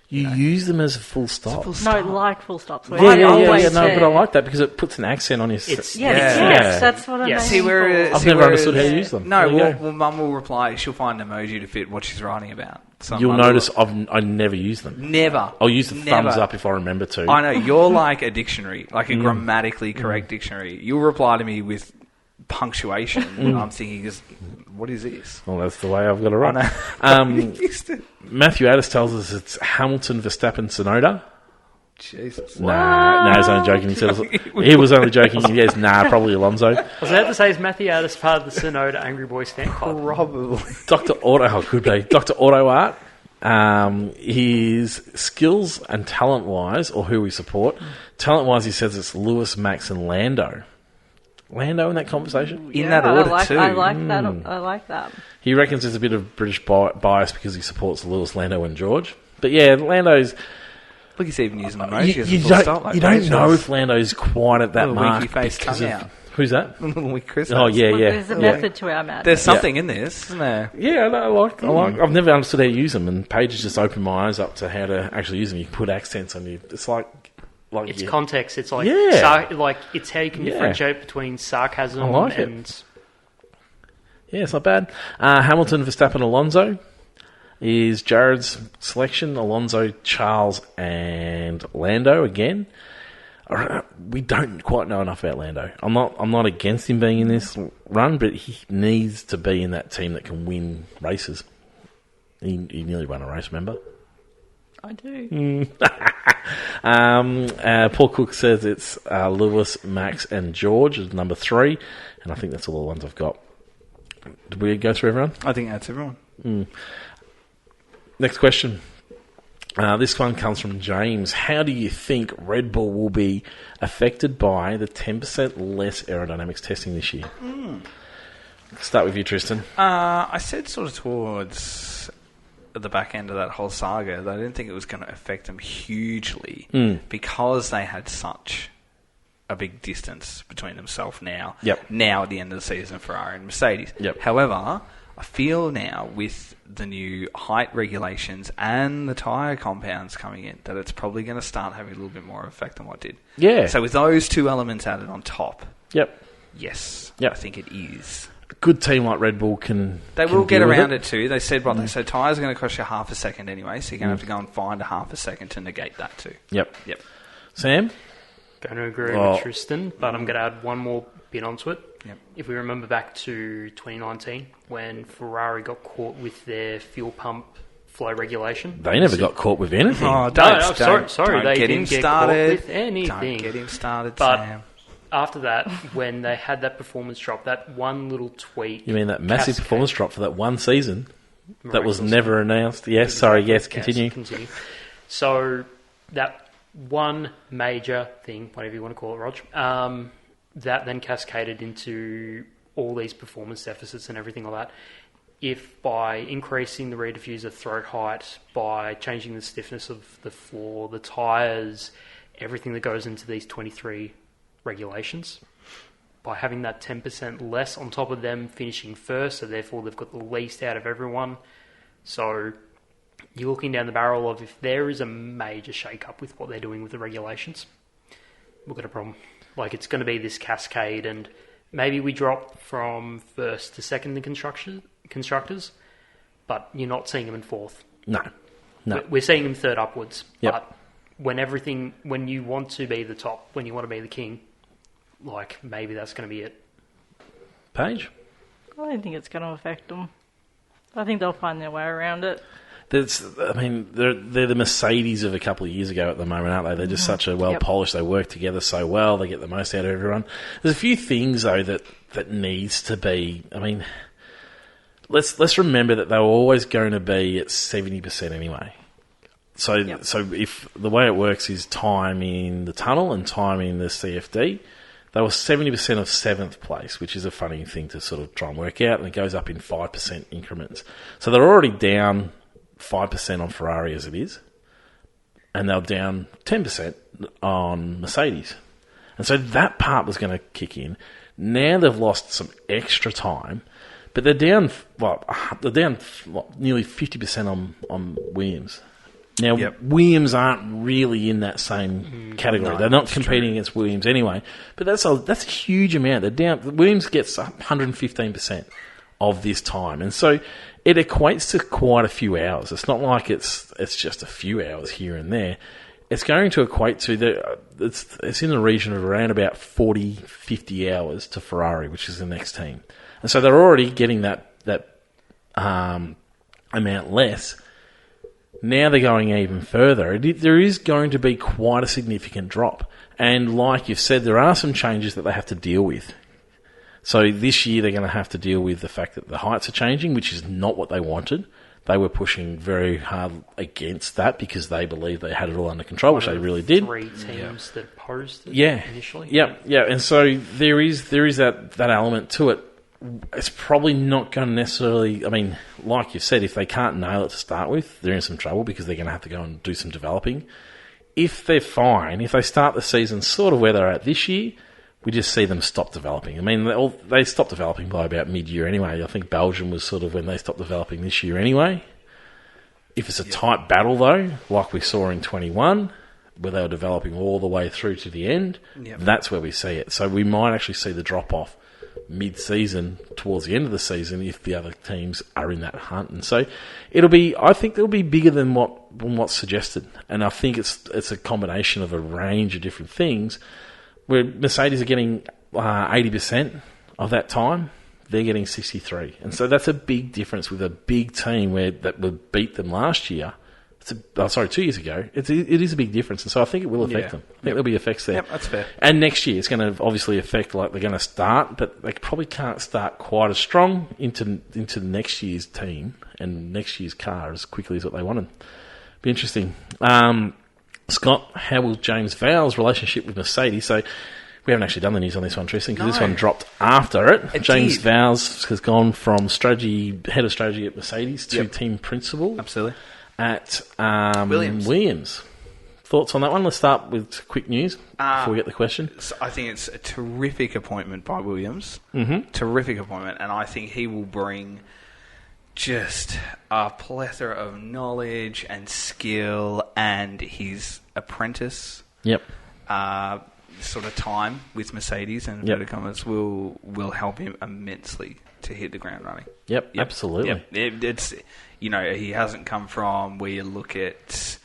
You use them as a full stop. No, like full stops. Yeah, but I like that because it puts an accent on your... Yes, that's what I mean. I've never understood how to use them. No, well, Mum will reply. She'll find an emoji to fit what she's writing about. So you'll notice I never use them. Never. I'll use the thumbs up if I remember to. I know. You're like a dictionary, like a grammatically correct dictionary. You'll reply to me with punctuation. And I'm thinking, what is this? Well, that's the way I've got to run. Matthew Addis tells us it's Hamilton, Verstappen, Tsunoda. Jesus. Nah, he's only joking. He was only joking. Yes, probably Alonso. I was about to say, is Matthew Addis part of the Tsunoda Angry Boys fan club? Probably. Dr. Auto, could be. Dr. Auto Art, his skills and talent-wise, or who we support, talent-wise, he says it's Lewis, Max, and Lando. Lando in that conversation? In that order, too. I like that. I like that. He reckons there's a bit of British bias because he supports Lewis, Lando, and George. But yeah, Lando's... Look, he's even using emoji as a you full don't, stop. Like you don't know if Lando's quite at that mark. Winky face come out. Who's that? Wink Chris. Oh, yeah. There's a method to our madness. There's something in this, isn't there? Yeah, I like. I've never understood how to use them, and Paige has just opened my eyes up to how to actually use them. You can put accents on you. It's like it's context. It's like it's how you can differentiate between sarcasm and. Yeah, it's not bad. Hamilton, Verstappen, Alonso is Jared's selection. Alonso, Charles, and Lando again. We don't quite know enough about Lando. I'm not against him being in this run, but he needs to be in that team that can win races. He nearly won a race, remember? I do. Paul Cook says it's Lewis, Max, and George is number 3, and I think that's all the ones I've got. Did we go through everyone? I think that's everyone. Next question. This one comes from James. How do you think Red Bull will be affected by the 10% less aerodynamics testing this year? Start with you, Tristan. I said sort of towards the back end of that whole saga that I didn't think it was going to affect them hugely because they had such a big distance between themselves now. Now at the end of the season, Ferrari and Mercedes. However, I feel now with the new height regulations and the tyre compounds coming in that it's probably going to start having a little bit more effect than what it did. Yeah. So with those two elements added on top, yes, Yep. I think it is. A good team like Red Bull can... They will get around it too. They said, they said tyres are going to cost you half a second anyway, so you're going to have to go and find a half a second to negate that too. Yep. Sam? Going to agree with Tristan, but I'm going to add one more bit onto it. Yep. If we remember back to 2019, when Ferrari got caught with their fuel pump flow regulation. They never got caught with anything. Oh, sorry, they didn't get caught with anything. Don't get him started, but Sam. After that, when they had that performance drop, that one little tweak... You mean that massive performance drop for that one season that was never announced? Yes, sorry, continue. Continue. So, that one major thing, whatever you want to call it, Rog, that then cascaded into all these performance deficits and everything like that. If by increasing the rear diffuser throat height, by changing the stiffness of the floor, the tyres, everything that goes into these 23 regulations, by having that 10% less on top of them finishing first, so therefore they've got the least out of everyone. So you're looking down the barrel of if there is a major shake-up with what they're doing with the regulations, we've got a problem. Like, it's going to be this cascade, and maybe we drop from first to second in constructors, but you're not seeing them in fourth. No. We're seeing them third upwards. Yep. But when you want to be the top, when you want to be the king, like, maybe that's going to be it. Paige? I don't think it's going to affect them. I think they'll find their way around it. They're the Mercedes of a couple of years ago at the moment, aren't they? They're just such a well-polished, they work together so well, they get the most out of everyone. There's a few things, though, that needs to be... I mean, let's remember that they were always going to be at 70% anyway. So if the way it works is time in the tunnel and time in the CFD, they were 70% of 7th place, which is a funny thing to sort of try and work out, and it goes up in 5% increments. So they're already down 5% on Ferrari as it is, and they're down 10% on Mercedes. And so that part was going to kick in. Now they've lost some extra time, but they're down nearly 50% on Williams. Now, Williams aren't really in that same category. No, they're not competing against Williams anyway. But that's a huge amount. They're down. Williams gets 115% of this time, and so it equates to quite a few hours. It's not like it's just a few hours here and there. It's going to equate to it's in the region of around about 40, 50 hours to Ferrari, which is the next team, and so they're already getting that amount less. Now they're going even further. There is going to be quite a significant drop. And like you've said, there are some changes that they have to deal with. So this year they're going to have to deal with the fact that the heights are changing, which is not what they wanted. They were pushing very hard against that because they believed they had it all under control, which they really did. 3 teams that opposed it initially. Yeah. And so there is that element to it. It's probably not going to necessarily... I mean, like you said, if they can't nail it to start with, they're in some trouble because they're going to have to go and do some developing. If they're fine, if they start the season sort of where they're at this year, we just see them stop developing. I mean, they stopped developing by about mid-year anyway. I think Belgium was sort of when they stopped developing this year anyway. If it's a tight battle, though, like we saw in 21, where they were developing all the way through to the end, that's where we see it. So we might actually see the drop-off mid-season towards the end of the season if the other teams are in that hunt, and so I think it'll be bigger than what's suggested, and I think it's a combination of a range of different things. Where Mercedes are getting 80% of that time, they're getting 63%, and so that's a big difference with a big team that would beat them last year. 2 years ago. It is a big difference, and so I think it will affect them. I think there'll be effects there. Yep, that's fair. And next year, it's going to obviously affect, like, they're going to start, but they probably can't start quite as strong into next year's team and next year's car as quickly as what they wanted. Be interesting. Scott, how will James Vowles' relationship with Mercedes? So we haven't actually done the news on this one, Tristan, because this one dropped after it. James Vowles has gone from head of strategy at Mercedes to team principal. Absolutely. At Williams. Thoughts on that one? Let's start with quick news before we get the question. I think it's a terrific appointment by Williams. Mm-hmm. Terrific appointment. And I think he will bring just a plethora of knowledge and skill, and his apprentice sort of time with Mercedes and inverted commas will help him immensely to hit the ground running. Yep. Absolutely. It's... he hasn't come from where you look at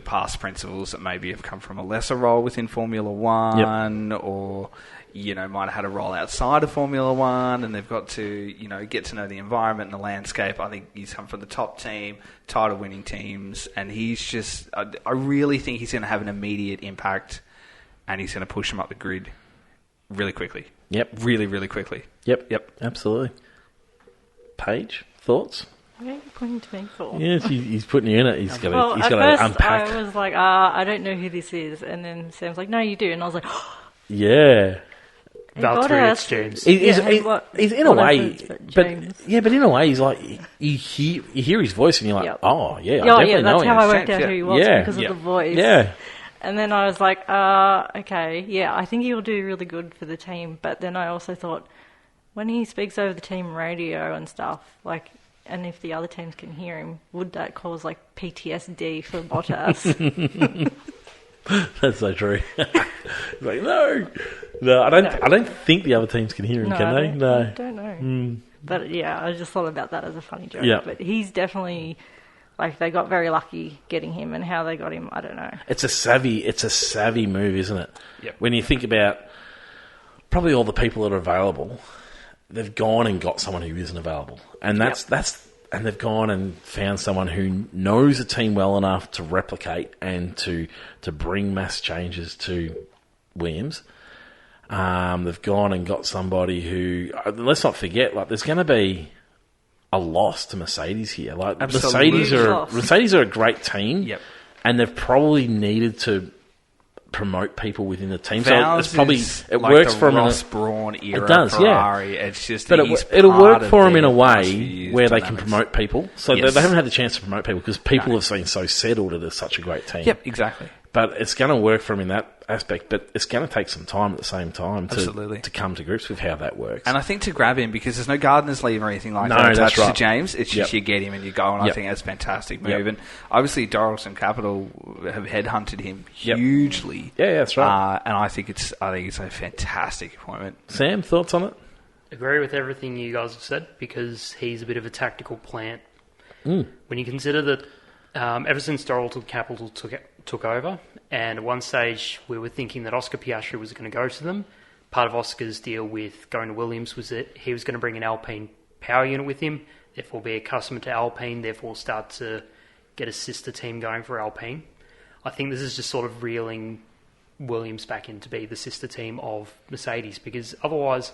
past principals that maybe have come from a lesser role within Formula One, or might have had a role outside of Formula One, and they've got to get to know the environment and the landscape. I think he's come from the top team, title winning teams, and he's just... I really think he's going to have an immediate impact, and he's going to push them up the grid really quickly. Yep, really, really quickly. Yep, absolutely. Paige, thoughts? What are you pointing to me for? Yes, he's putting you in it. He's got to unpack. I was like, I don't know who this is. And then Sam's like, no, you do. And I was like, yeah. Valtteri, James. He's in a way, but in a way, he's like, you hear his voice and you're like, oh, yeah, I definitely know him. That's how I worked out who he was because of the voice. Yeah. And then I was like, okay, yeah, I think he'll do really good for the team. But then I also thought, when he speaks over the team radio and stuff, like... And if the other teams can hear him, would that cause like PTSD for Bottas? That's so true. Like no, I don't think the other teams can hear him. Can they? No, I don't know. But yeah, I just thought about that as a funny joke. Yeah. But he's definitely they got very lucky getting him, and how they got him, I don't know. It's a savvy move, isn't it? Yep. When you think about probably all the people that are available. They've gone and got someone who isn't available, and and they've gone and found someone who knows the team well enough to replicate and to bring mass changes to Williams. They've gone and got somebody who, let's not forget, like there's going to be a loss to Mercedes here. Like Absolutely. Mercedes are a great team, Yep. and they've probably needed to promote people within the team. Vowles so it's is it like works the for them. Ross Brawn era. It does, Ferrari. It's just, But he's it'll part work of for them in their a last few way years' where they can dynamics. promote people. So Yes. they haven't had the chance to promote people because people have been so settled that it's such a great team. Yep, exactly. But it's going to work for them in that aspect. But it's going to take some time at the same time Absolutely. to come to grips with how that works. And I think to grab him, because there's no gardener's leave or anything like No, that that's attached right. to James, it's just Yep. you get him and you go, and I Yep. think that's a fantastic move. Yep. And obviously Doralton Capital have headhunted him Yep. hugely. Yeah, that's right. And I think it's a fantastic appointment. Sam, thoughts on it? Agree with everything you guys have said because he's a bit of a tactical plant. Mm. When you consider that ever since Doralton Capital took over, and at one stage we were thinking that Oscar Piastri was going to go to them. Part of Oscar's deal with going to Williams was that he was going to bring an Alpine power unit with him, therefore be a customer to Alpine, therefore start to get a sister team going for Alpine. I think this is just sort of reeling Williams back in to be the sister team of Mercedes, because otherwise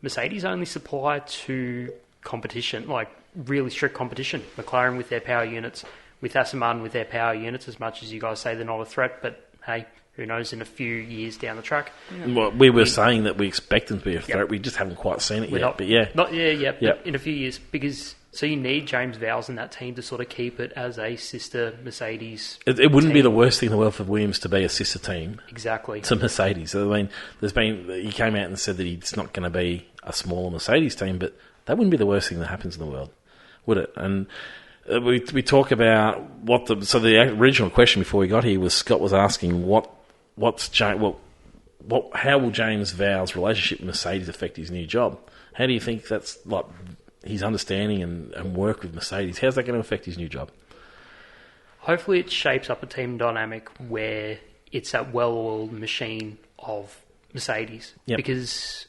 Mercedes only supply to competition, like really strict competition. McLaren with their power units, with Aston Martin with their power units, as much as you guys say they're not a threat, but hey, who knows in a few years down the track. Well, we were saying that we expect them to be a threat. Yep. We just haven't quite seen it We're yet. not, But yeah. But Yep. in a few years, because so you need James Vowles in that team to sort of keep it as a sister Mercedes. It wouldn't be team. the worst thing in the world for Williams to be a sister team Exactly. to Mercedes. I mean, he came out and said that he's not going to be a smaller Mercedes team, but that wouldn't be the worst thing that happens in the world, would it? And we talk about the original question before we got here was Scott was asking how will James Vowles' relationship with Mercedes affect his new job? How do you think that's like his understanding and work with Mercedes? How's that going to affect his new job? Hopefully it shapes up a team dynamic where it's that well-oiled machine of Mercedes. Yep. Because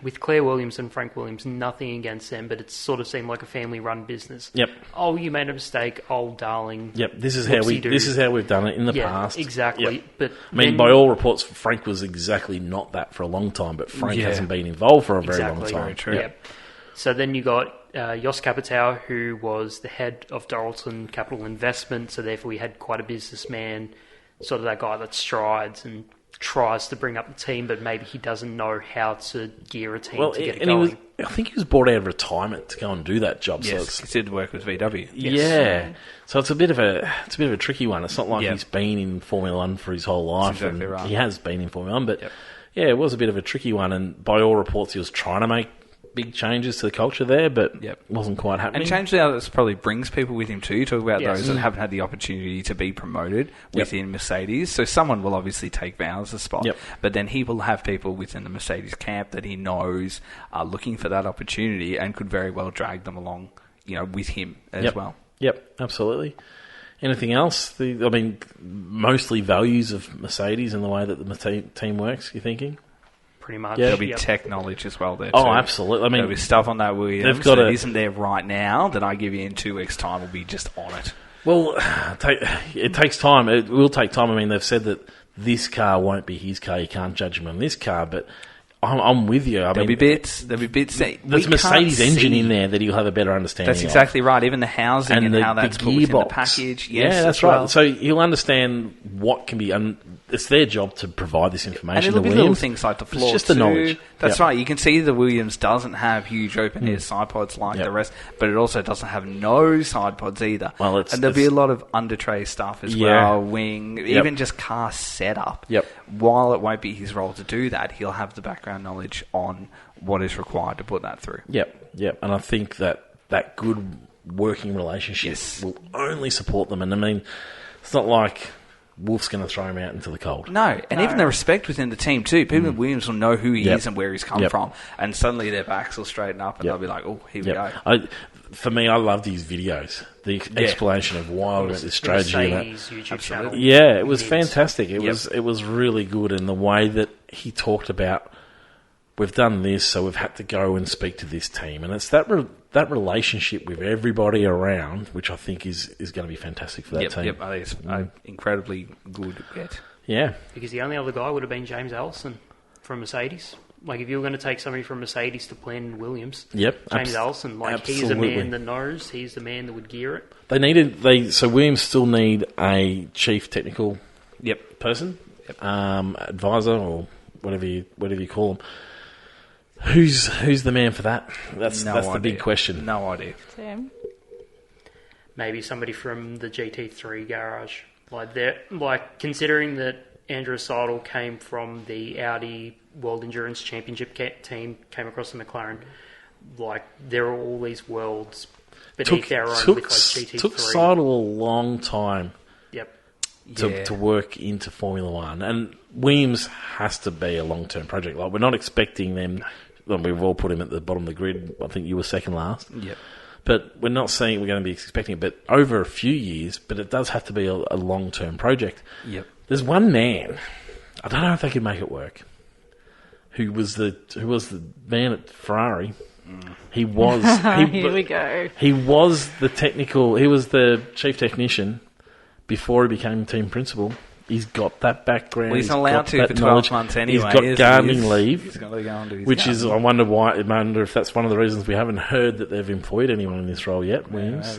with Claire Williams and Frank Williams, nothing against them, but it sort of seemed like a family-run business. Yep. Oh, you made a mistake. Oh, darling. Yep. This is how we've done it in the past. Exactly. Yep. But I mean, then- by all reports, Frank was exactly not that for a long time, but Frank hasn't been involved for a very long time. Very true. Yep. So then you got Jos Capitao, who was the head of Doralton Capital Investment, so therefore he had quite a businessman, sort of that guy that strides and tries to bring up the team, but maybe he doesn't know how to gear a team to get it going. I think he was brought out of retirement to go and do that job. Yes, So he did work with VW. yeah, so it's a bit of a tricky one. It's not like Yep. he's been in Formula One for his whole life. That's exactly and right. He has been in Formula One, but Yep. yeah, it was a bit of a tricky one. And by all reports, he was trying to make big changes to the culture there, but Yep. wasn't quite happening. And change how this probably brings people with him too. You talk about Yes. those that haven't had the opportunity to be promoted Yep. within Mercedes. So someone will obviously take Vowles' spot. Yep. But then he will have people within the Mercedes camp that he knows are looking for that opportunity and could very well drag them along, with him as Yep. well. Yep, absolutely. Anything else? Mostly values of Mercedes and the way that the team works, you thinking? Pretty much. Yeah. There'll be Yep. tech knowledge as well there too. Oh, absolutely. I There'll mean, be stuff on that Williams they've got that a- isn't there right now that I give you in 2 weeks' time will be just on it. well, it takes time. It will take time. I mean, they've said that this car won't be his car. You can't judge him on this car, but I'm with you. There'll be bits that There's a Mercedes engine in there that he'll have a better understanding That's of. exactly right. Even the housing and how that's put within the gearbox. package. Yes, Yeah, that's as right. well. So he'll understand what can be, and it's their job to provide this information And it'll to be Williams. little things like the floor It's just the too. knowledge. That's Yep. right. You can see the Williams doesn't have huge open air side pods like Yep. the rest, but it also doesn't have no side pods either. Well, and there'll be a lot of under tray stuff as Yeah. well, wing, even just car setup. Yep. While it won't be his role to do that, he'll have the background knowledge on what is required to put that through. Yep. And I think that good working relationship Yes. will only support them. And I mean, it's not like Wolf's going to throw him out into the cold. No, and even the respect within the team too. People at Williams will know who he is and where he's come Yep. from, and suddenly their backs will straighten up, and Yep. they'll be like, "Oh, here we go." For me, I loved his videos. The explanation of why we went this strategy. And that. Mercedes YouTube Absolutely. channel. Yeah, it was Yes. fantastic. It was really good, and the way that he talked about, we've done this, so we've had to go and speak to this team, and it's that relationship with everybody around, which I think is going to be fantastic for that team. Yep, I think it's an incredibly good get. Yeah, Because the only other guy would have been James Allison from Mercedes. Like, if you were going to take somebody from Mercedes to Blandon Williams, Yep, James Allison, like, he's the absolutely. man that knows. He's the man that would gear it. So Williams still need a chief technical person, advisor, or whatever you call them. Who's the man for that? That's the big question. No idea. Sam? Maybe somebody from the GT3 garage. Like considering that Andrew Seidel came from the Audi World Endurance Championship team, came across the McLaren. Like, there are all these worlds beneath our own with like GT3. Took Seidel a long time. Yep. To work into Formula One, and Williams has to be a long-term project. Like, we're not expecting them. We've all put him at the bottom of the grid. I think you were second last. Yep. But we're not saying we're going to be expecting it, but over a few years. But it does have to be a long-term project. Yep. There's one man, I don't know if they could make it work, who was the man at Ferrari. He was. Here we go. He was the chief technician before he became team principal. He's got that background. Well, he's not allowed to for 12 knowledge. months anyway. He's got gardening leave. He's got to go and do his which gardening. is, I wonder if that's one of the reasons we haven't heard that they've employed anyone in this role yet, Williams.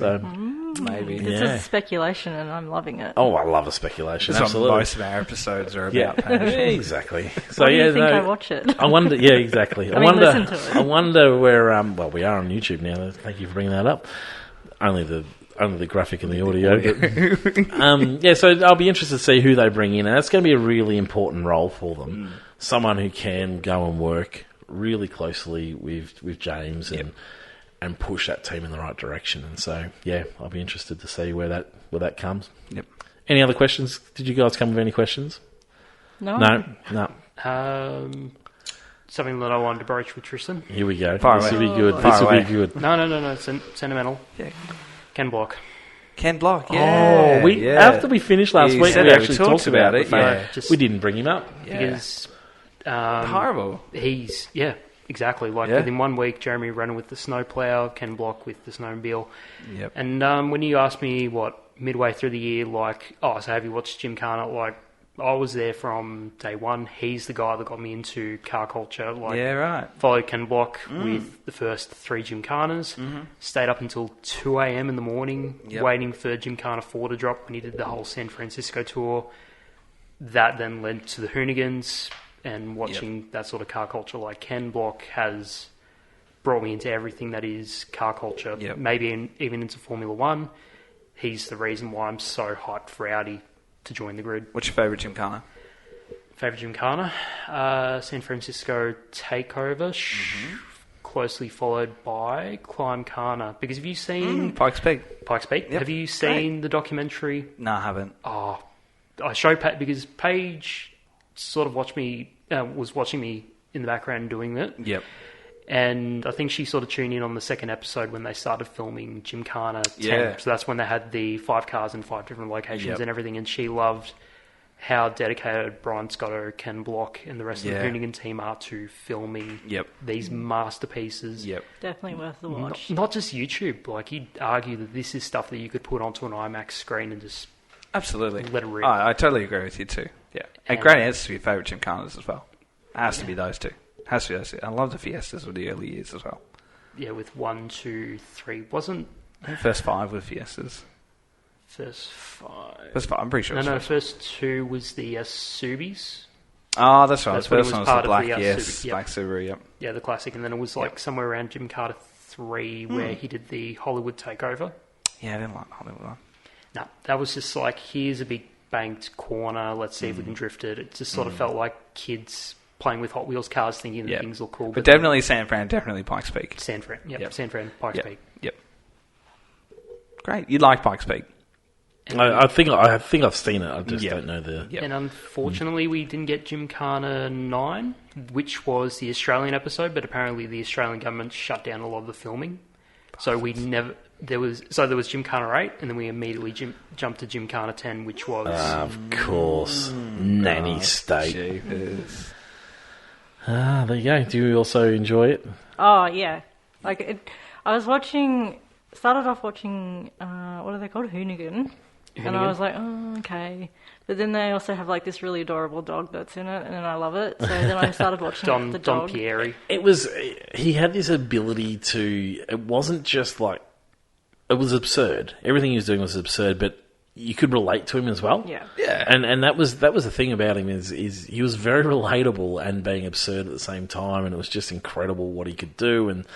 Maybe. This is speculation, and I'm loving it. Oh, I love a speculation. That's Absolutely. what most of our episodes are about. Paige. Exactly. So Why do you think I watch it? I wonder. Yeah, exactly. listen to it. I wonder where. Well, we are on YouTube now. Thank you for bringing that up. Only the graphic and the audio. But, so I'll be interested to see who they bring in, and that's going to be a really important role for them. Someone who can go and work really closely with James and push that team in the right direction. And so, I'll be interested to see where that comes. Yep. Any other questions? Did you guys come with any questions? No. No. Something that I wanted to broach with Tristan. Here we go. Far This will away. be good. Far This will away. be good. No. Sentimental. Yeah. Ken Block. Ken Block, yeah. After we finished last You week, said we that. We actually talked talked about about it. it, yeah. Just We didn't bring him up. because Horrible. he's exactly like Yeah. within 1 week, Jeremy running with the snowplow, Ken Block with the snowmobile. Yep. And when you asked me midway through the year, so have you watched Jim Carner? Like, I was there from day one. He's the guy that got me into car culture. Like, Yeah, right. followed Ken Block with the first 3 Gymkhanas. Stayed up until 2 a.m. in the morning waiting for Gymkhana 4 to drop when he did the whole San Francisco tour. That then led to the Hoonigans and watching that sort of car culture. Like, Ken Block has brought me into everything that is car culture, maybe even into Formula One. He's the reason why I'm so hyped for Audi to join the grid. What's your favourite Gymkhana? Favourite Gymkhana? San Francisco Takeover, closely followed by Climbkhana. Because have you seen... Pikes Peak. Pikes Peak? Yep. Have you seen the documentary? No, I haven't. Oh, I show because Paige sort of was watching me in the background doing that. Yep. And I think she sort of tuned in on the second episode when they started filming Gymkhana 10. Yeah. So that's when they had the 5 cars in 5 different locations and everything. And she loved how dedicated Brian Scotto, Ken Block, and the rest of the Hoonigan team are to filming these masterpieces. Yep. Definitely worth the watch. Not just YouTube. Like, you'd argue that this is stuff that you could put onto an IMAX screen and just Absolutely. let it rip. I totally agree with you too. Yeah. And great answers to your favourite Gymkhanas as well. It has to be those two. Has to be those two. I love the Fiestas of the early years as well. Yeah, with 1, 2, 3. Wasn't First 5 were Fiestas. first 5? First 5, I'm pretty sure. No, first 2 was the Subis. Oh, that's right. That's The when first it one was was the part of black, the, yes. Subaru, Black Subaru, yep. Yeah, the classic. And then it was like somewhere around Gymkhana 3 where he did the Hollywood takeover. Yeah, I didn't like Hollywood one. No, that was just like, here's a big banked corner, let's see if we can drift it. It just sort of felt like kids playing with Hot Wheels cars thinking that things look cool. But definitely San Fran, definitely Pikes Peak. San Fran, San Fran, Pikes Peak. Yep. Great. You like Pikes Peak? I think I've seen it. I just don't know the. And unfortunately, we didn't get Gymkhana 9, which was the Australian episode. But apparently, the Australian government shut down a lot of the filming, so we never. There was Gymkhana 8, and then we immediately jumped to Gymkhana 10, which was Of course, nanny state. Jeepers. There you go. Do you also enjoy it? Oh, yeah. I was started off watching, what are they called? Hoonigan. And I was like, oh, okay. But then they also have like this really adorable dog that's in it, and I love it. So then I started watching the dog. Don Pieri. He had this ability to, it wasn't just like, it was absurd. Everything he was doing was absurd, but you could relate to him as well. Yeah. And that was the thing about him is he was very relatable and being absurd at the same time, and it was just incredible what he could do. And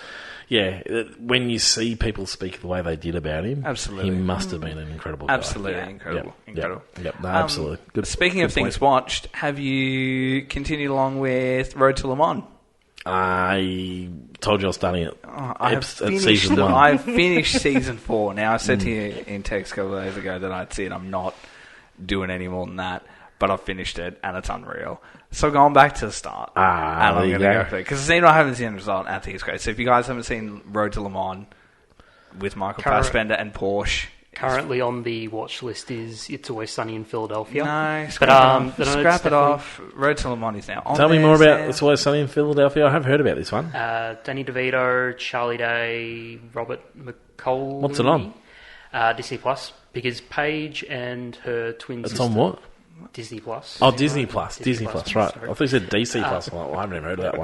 yeah, when you see people speak the way they did about him, absolutely, he must have been an incredible guy. Absolutely incredible. Yep. No, absolutely. Good. Speaking of things watched, have you continued along with Road to Le Mans? I told you I was starting it. At season 1. I finished season 4. Now, I said to you in text a couple of days ago that I'd see it. I'm not doing any more than that, but I've finished it, and it's unreal. So going back to the start, and I'm going to go for it. Because I haven't seen the result, and I think it's great. So if you guys haven't seen Road to Le Mans with Michael Fassbender and Porsche... Currently on the watch list is It's Always Sunny in Philadelphia. No, scrap it off. Road to Le Mans is now on. Tell me more about It's Always Sunny in Philadelphia. I have heard about this one. Danny DeVito, Charlie Day, Robert McCall. What's it on? Disney Plus, because Paige and her twin sister... It's on what? Disney Plus. Oh, Disney Plus, right. Sorry. I thought you said DC Plus. I'm like, well, I haven't even heard of that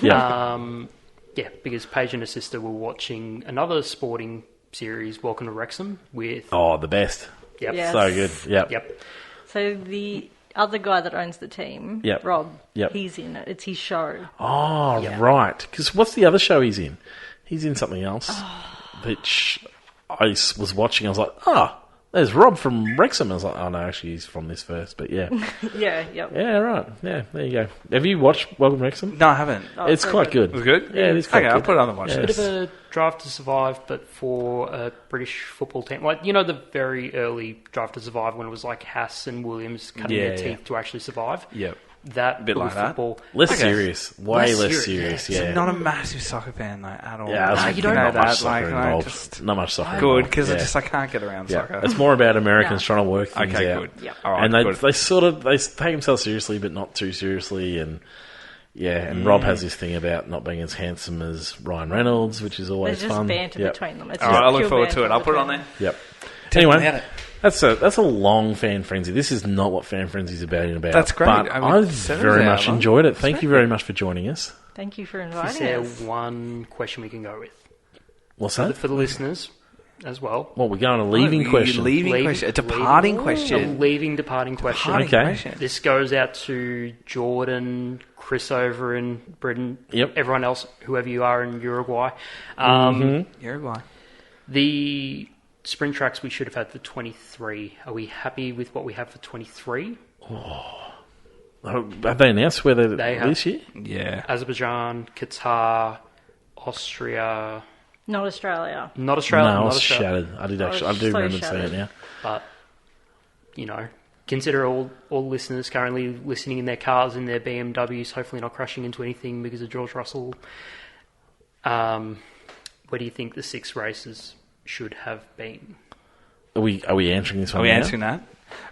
one. Yeah, because Paige and her sister were watching another sporting series, Welcome to Wrexham, with... Oh, the best. Yep. Yes. So good. Yep. So the other guy that owns the team, Rob, he's in it. It's his show. Oh, right. Because what's the other show he's in? He's in something else, which I was watching. I was like, there's Rob from Wrexham. I was like, oh, no, actually, he's from this first, but yeah. Yeah, right. Yeah, there you go. Have you watched Welcome to Wrexham? No, I haven't. It's quite good. It's good? Yeah, it is quite good. I'll put it on the watch list. It's a bit of a Drive to Survive, but for a British football team. Like, you know, the very early Drive to Survive when it was like Haas and Williams cutting their teeth to actually survive? Yep. That bit like football. that. Less serious. Way less serious, So I'm not a massive soccer fan at all. Yeah, you don't know that. Much soccer involved. Not much soccer good, involved. because I can't get around soccer. It's more about Americans trying to work things out. Good. Yep. All right, and they sort of they take themselves seriously, but not too seriously. And and Rob has this thing about not being as handsome as Ryan Reynolds, which is always There's fun. There's just banter between them. It's all right, I look forward to it. I'll put it on there. Yep. Anyway, that's a long fan frenzy. This is not what fan frenzy's about. That's great. But I very much enjoyed it. Thank you very much for joining us. Thank you for inviting us. Is there one question we can go with? What's that? For the listeners as well. Well, we're going to leaving question. A departing question. Departing question. Okay. This goes out to Jordan, Chris over in Britain, everyone else, whoever you are in Uruguay. Uruguay. The sprint tracks we should have had for 23. Are we happy with what we have for 23? Have they announced whether this year? Yeah. Azerbaijan, Qatar, Austria... Not Australia. No, I was shattered. I do remember seeing it now. But, consider all listeners currently listening in their cars, in their BMWs, hopefully not crashing into anything because of George Russell. Where do you think the 6 races should have been? Are we answering this one? Are we answering that?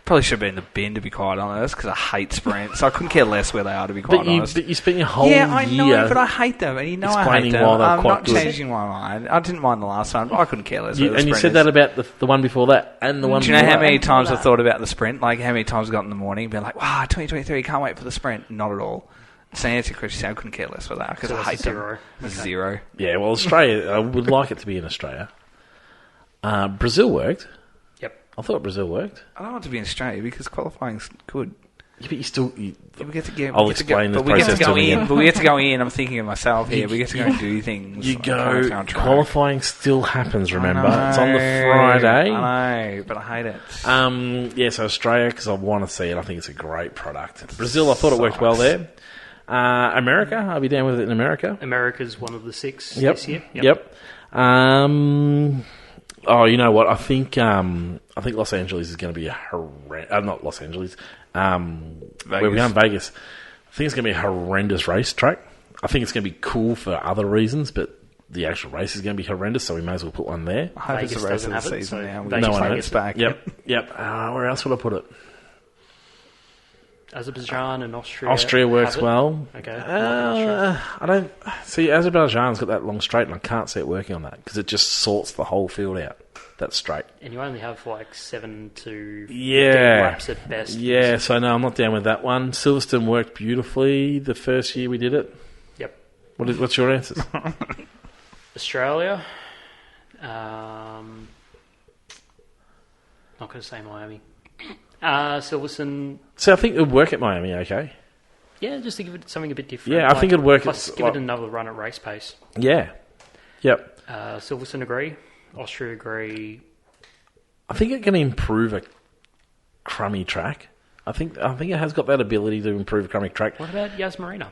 Probably should have been in the bin, to be quite honest, because I hate sprints. So I couldn't care less where they are, to be quite honest. But you spent your whole year... Yeah, I know, but I hate them. And I hate them. I'm not changing my mind. I didn't mind the last one, but I couldn't care less where the sprint And you said that about the one before that and the one before that. Do you know how many times I've thought about the sprint? Like, how many times I got in the morning, been like, wow, 2023, can't wait for the sprint. Not at all. So answer your question, I couldn't care less for that, because I hate them. Zero. Yeah, well, Australia, I would like it to be in Australia. Brazil worked. I thought Brazil worked. I don't want it to be in Australia because qualifying's good. Yeah, but you still... we get to get... I'll explain the process to me. But we get to go in. I'm thinking of myself here. We get to go and do things. You go... Qualifying still happens, remember? It's on the Friday. I know, but I hate it. So Australia, because I want to see it. I think it's a great product. Brazil, I thought it worked well there. America, I'll be down with it in America. America's one of the 6 this year. Yep. Oh, you know what? I think Los Angeles is going to be not Los Angeles. Where we're going, Vegas. I think it's going to be a horrendous racetrack. I think it's going to be cool for other reasons, but the actual race is going to be horrendous, so we may as well put one there. I hope it's the race of the season now. No one knows. Back. Yep. Where else would I put it? Azerbaijan and Austria. Austria works well. Okay. I don't see Azerbaijan's got that long straight, and I can't see it working on that because it just sorts the whole field out. That's straight. And you only have like 7 to 15 Yeah. laps at best. Yeah, so no, I'm not down with that one. Silverstone worked beautifully the first year we did it. Yep. What's your answers? Australia. Not going to say Miami. Silverstone. So I think it would work at Miami, okay? Yeah, just to give it something a bit different. Yeah, I think it'd work. Plus, give it another run at race pace. Yeah. Yep. Silverstone agree. Austria agree. I think it can improve a crummy track. I think it has got that ability to improve a crummy track. What about Yas Marina?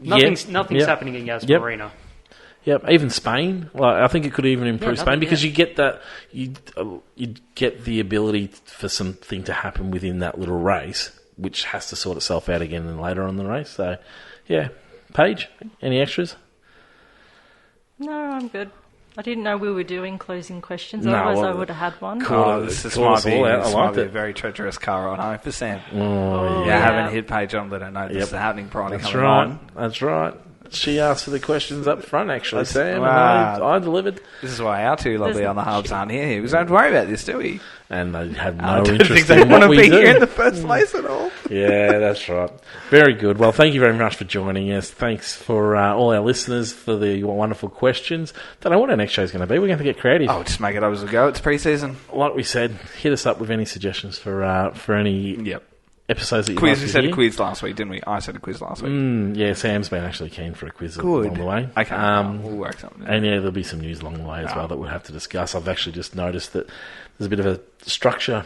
Nothing's happening in Yas Marina. Yep, even Spain. Well, I think it could even improve Spain because you get that you get the ability for something to happen within that little race, which has to sort itself out again later on in the race. So, yeah, Paige, any extras? No, I'm good. I didn't know we were doing closing questions. No, Otherwise, well, I would have had one. Cool. This might be a very treacherous car ride home for Sam. Oh, yeah. I haven't hit Paige on, let her know this is happening Friday. That's right. That's right. She asked for the questions up front, actually, Sam, wow. and I delivered. This is why our two lovely on the hubs aren't here. We don't worry about this, do we? And they have I no don't interest think they in want what to we be do. here in the first place at all. Yeah, that's right. Very good. Well, thank you very much for joining us. Thanks for all our listeners for the wonderful questions. Don't know what our next show is going to be. We're going to get creative. Oh, just make it up as we go. It's pre-season. Like we said, hit us up with any suggestions for any episodes that you quiz. like We to said hear. a quiz last week, didn't we? I said a quiz last week. Yeah, Sam's been actually keen for a quiz Good. along the way. Okay, we'll work something out. And yeah, there'll be some news along the way as well that we'll have to discuss. I've actually just noticed that there's a bit of a structure,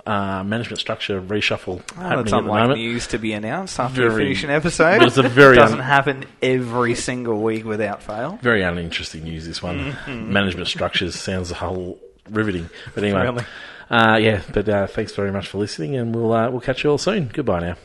management structure reshuffle happening It's at the unlike moment. news to be announced after we Very- finish an episode. But it's a very doesn't happen every single week without fail. Very uninteresting news, this one. Management structures sounds a whole riveting. But anyway, Really? thanks very much for listening, and we'll catch you all soon. Goodbye now.